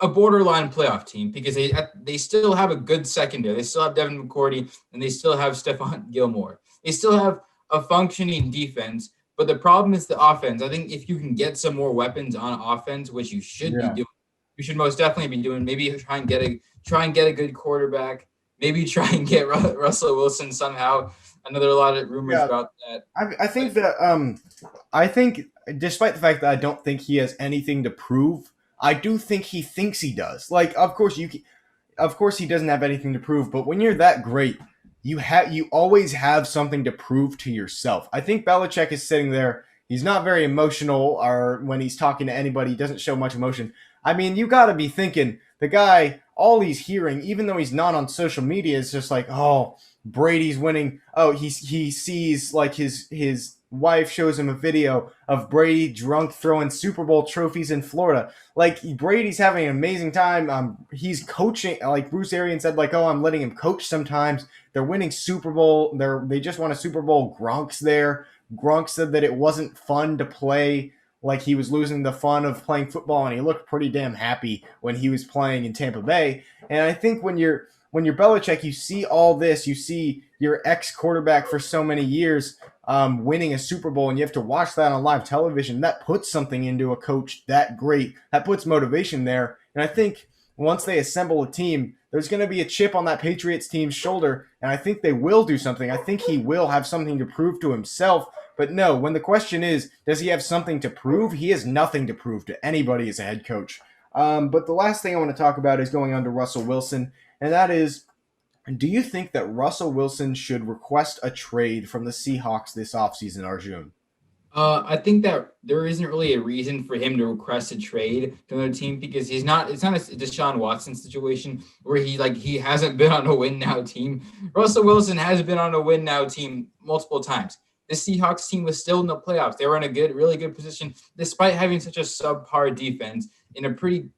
a borderline playoff team, because they still have a good secondary. They still have Devin McCourty, and they still have Stephon Gilmore. They still have a functioning defense, but the problem is the offense. I think if you can get some more weapons on offense, which you should be doing, you should most definitely be doing. Maybe try and get a good quarterback. Maybe try and get Russell Wilson somehow. I know there are a lot of rumors about that. I think despite the fact that I don't think he has anything to prove, I do think he thinks he does. Like, of course he doesn't have anything to prove, but when you're that great, you always have something to prove to yourself. I think Belichick is sitting there. He's not very emotional, or when he's talking to anybody, he doesn't show much emotion. I mean, you got to be thinking the guy, all he's hearing, even though he's not on social media, is just like, oh, Brady's winning. Oh, he sees like his wife shows him a video of Brady drunk throwing Super Bowl trophies in Florida. Like, Brady's having an amazing time. He's coaching, like Bruce Arians said, like, oh, I'm letting him coach sometimes. They're winning Super Bowl. They just won a Super Bowl. Gronk's there. Gronk said that it wasn't fun to play, like he was losing the fun of playing football, and he looked pretty damn happy when he was playing in Tampa Bay. And I think when you're Belichick, you see all this. You see your ex-quarterback for so many years winning a Super Bowl, and you have to watch that on live television. That puts something into a coach that great. That puts motivation there. And I think once they assemble a team, there's going to be a chip on that Patriots team's shoulder, and I think they will do something. I think he will have something to prove to himself. But no, when the question is, does he have something to prove? He has nothing to prove to anybody as a head coach. But the last thing I want to talk about is going on to Russell Wilson, and that is, do you think that Russell Wilson should request a trade from the Seahawks this offseason, Arjun? I think that there isn't really a reason for him to request a trade from another team, because it's not a Deshaun Watson situation where he hasn't been on a win now team. Russell Wilson has been on a win now team multiple times. The Seahawks team was still in the playoffs. They were in a really good position despite having such a subpar defense in a pretty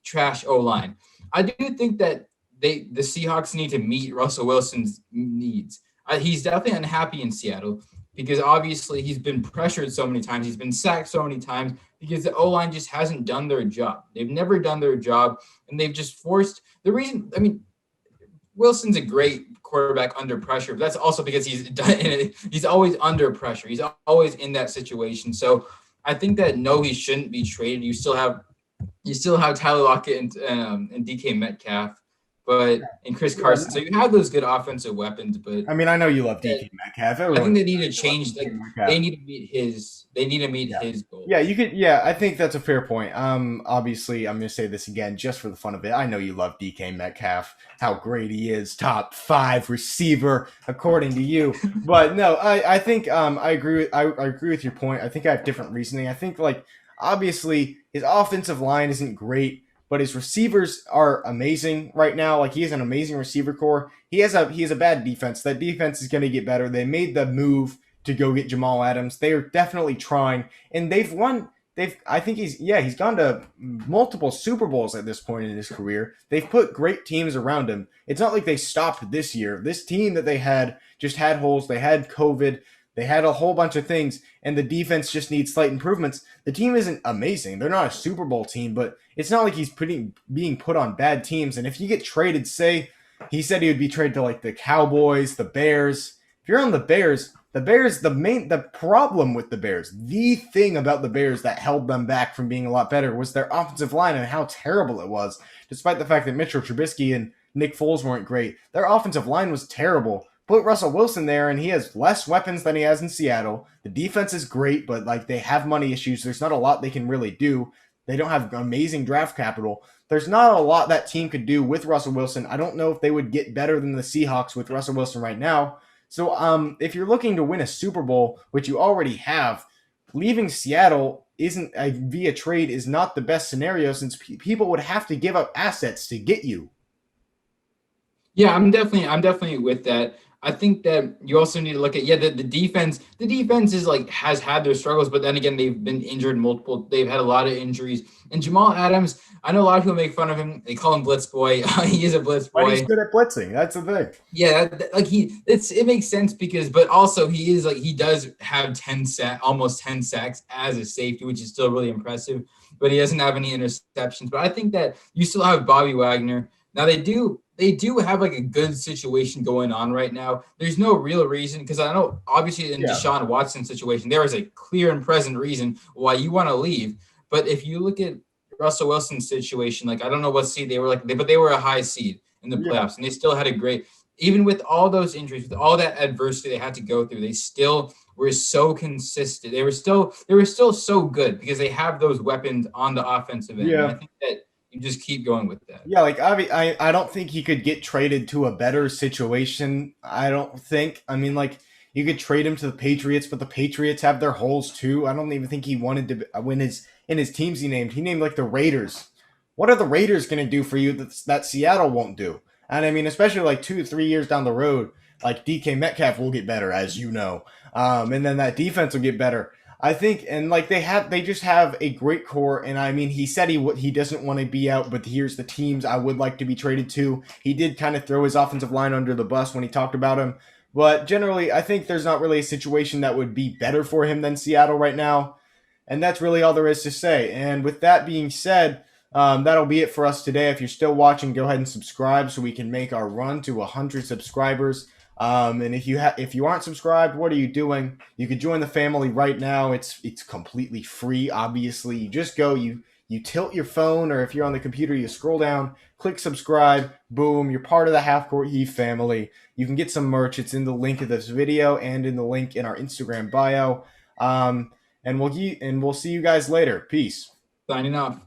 trash O-line. I do think that the Seahawks need to meet Russell Wilson's needs. He's definitely unhappy in Seattle, because obviously he's been pressured so many times. He's been sacked so many times because the O-line just hasn't done their job. They've never done their job, and they've just forced – the reason – I mean, Wilson's a great quarterback under pressure, but that's also because he's always under pressure. He's always in that situation. So I think that, no, he shouldn't be traded. You still have Tyler Lockett and DK Metcalf. and Chris Yeah, Carson. So you have those good offensive weapons, but I mean, I know you love that, DK Metcalf. I Everyone think they need to knows you love change. DK Like Metcalf. they need to meet his. They need to meet Yeah. his Yeah, goals. you could. Yeah, I think that's a fair point. Obviously, I'm going to say this again just for the fun of it. I know you love DK Metcalf, how great he is, top 5 receiver according to you. But no, I think I agree. I agree with your point. I think I have different reasoning. I think like obviously his offensive line isn't great, but his receivers are amazing right now. Like he has an amazing receiver core. He has a bad defense. That defense is going to get better. They made the move to go get Jamal Adams. They are definitely trying, and they've won. I think he's gone to multiple Super Bowls at this point in his career. They've put great teams around him. It's not like they stopped this year. This team that they had just had holes. They had COVID. They had a whole bunch of things, and the defense just needs slight improvements. The team isn't amazing. They're not a Super Bowl team, but it's not like he's being put on bad teams. And if you get traded, say he said he would be traded to like the Cowboys, the Bears. If you're on the Bears, the problem with the Bears, the thing about the Bears that held them back from being a lot better was their offensive line and how terrible it was. Despite the fact that Mitchell Trubisky and Nick Foles weren't great, their offensive line was terrible. Put Russell Wilson there, and he has less weapons than he has in Seattle. The defense is great, but like they have money issues. There's not a lot they can really do. They don't have amazing draft capital. There's not a lot that team could do with Russell Wilson. I don't know if they would get better than the Seahawks with Russell Wilson right now. So if you're looking to win a Super Bowl, which you already have, leaving Seattle isn't via trade is not the best scenario since people would have to give up assets to get you. Yeah, I'm definitely with that. I think that you also need to look at the defense. The defense is like has had their struggles, but then again they've been injured multiple. They've had a lot of injuries. And Jamal Adams, I know a lot of people make fun of him. They call him Blitz Boy. He is a Blitz But he's Boy. good at blitzing. That's the thing. Yeah, like it makes sense because, but also he is like he does have almost 10 sacks as a safety, which is still really impressive. But he doesn't have any interceptions. But I think that you still have Bobby Wagner. Now they do have like a good situation going on right now. There's no real reason because I know obviously in Yeah. Deshaun Watson's situation there is a clear and present reason why you want to leave. But if you look at Russell Wilson's situation, like I don't know what seed they were but they were a high seed in the Yeah. playoffs, and they still had a great. Even with all those injuries, with all that adversity they had to go through, they still were so consistent. They were still so good because they have those weapons on the offensive end. Yeah. And I think that you just keep going with that. Yeah, like I don't think he could get traded to a better situation. I don't think. I mean, like you could trade him to the Patriots, but the Patriots have their holes too. I don't even think he wanted to win his teams he named. He named like the Raiders. What are the Raiders going to do for you that Seattle won't do? And I mean, especially like 2 to 3 years down the road, like DK Metcalf will get better, as you know, and then that defense will get better. I think, and like they just have a great core. And I mean, he said he doesn't want to be out, but here's the teams I would like to be traded to. He did kind of throw his offensive line under the bus when he talked about him, but generally, I think there's not really a situation that would be better for him than Seattle right now. And that's really all there is to say. And with that being said, that'll be it for us today. If you're still watching, go ahead and subscribe so we can make our run to 100 subscribers. And if you aren't subscribed, what are you doing? You could join the family right now. It's completely free. Obviously, you just go you tilt your phone, or if you're on the computer, you scroll down, click subscribe. Boom, you're part of the Half Court Heave family. You can get some merch. It's in the link of this video and in the link in our Instagram bio. And we'll see you guys later. Peace. Signing off.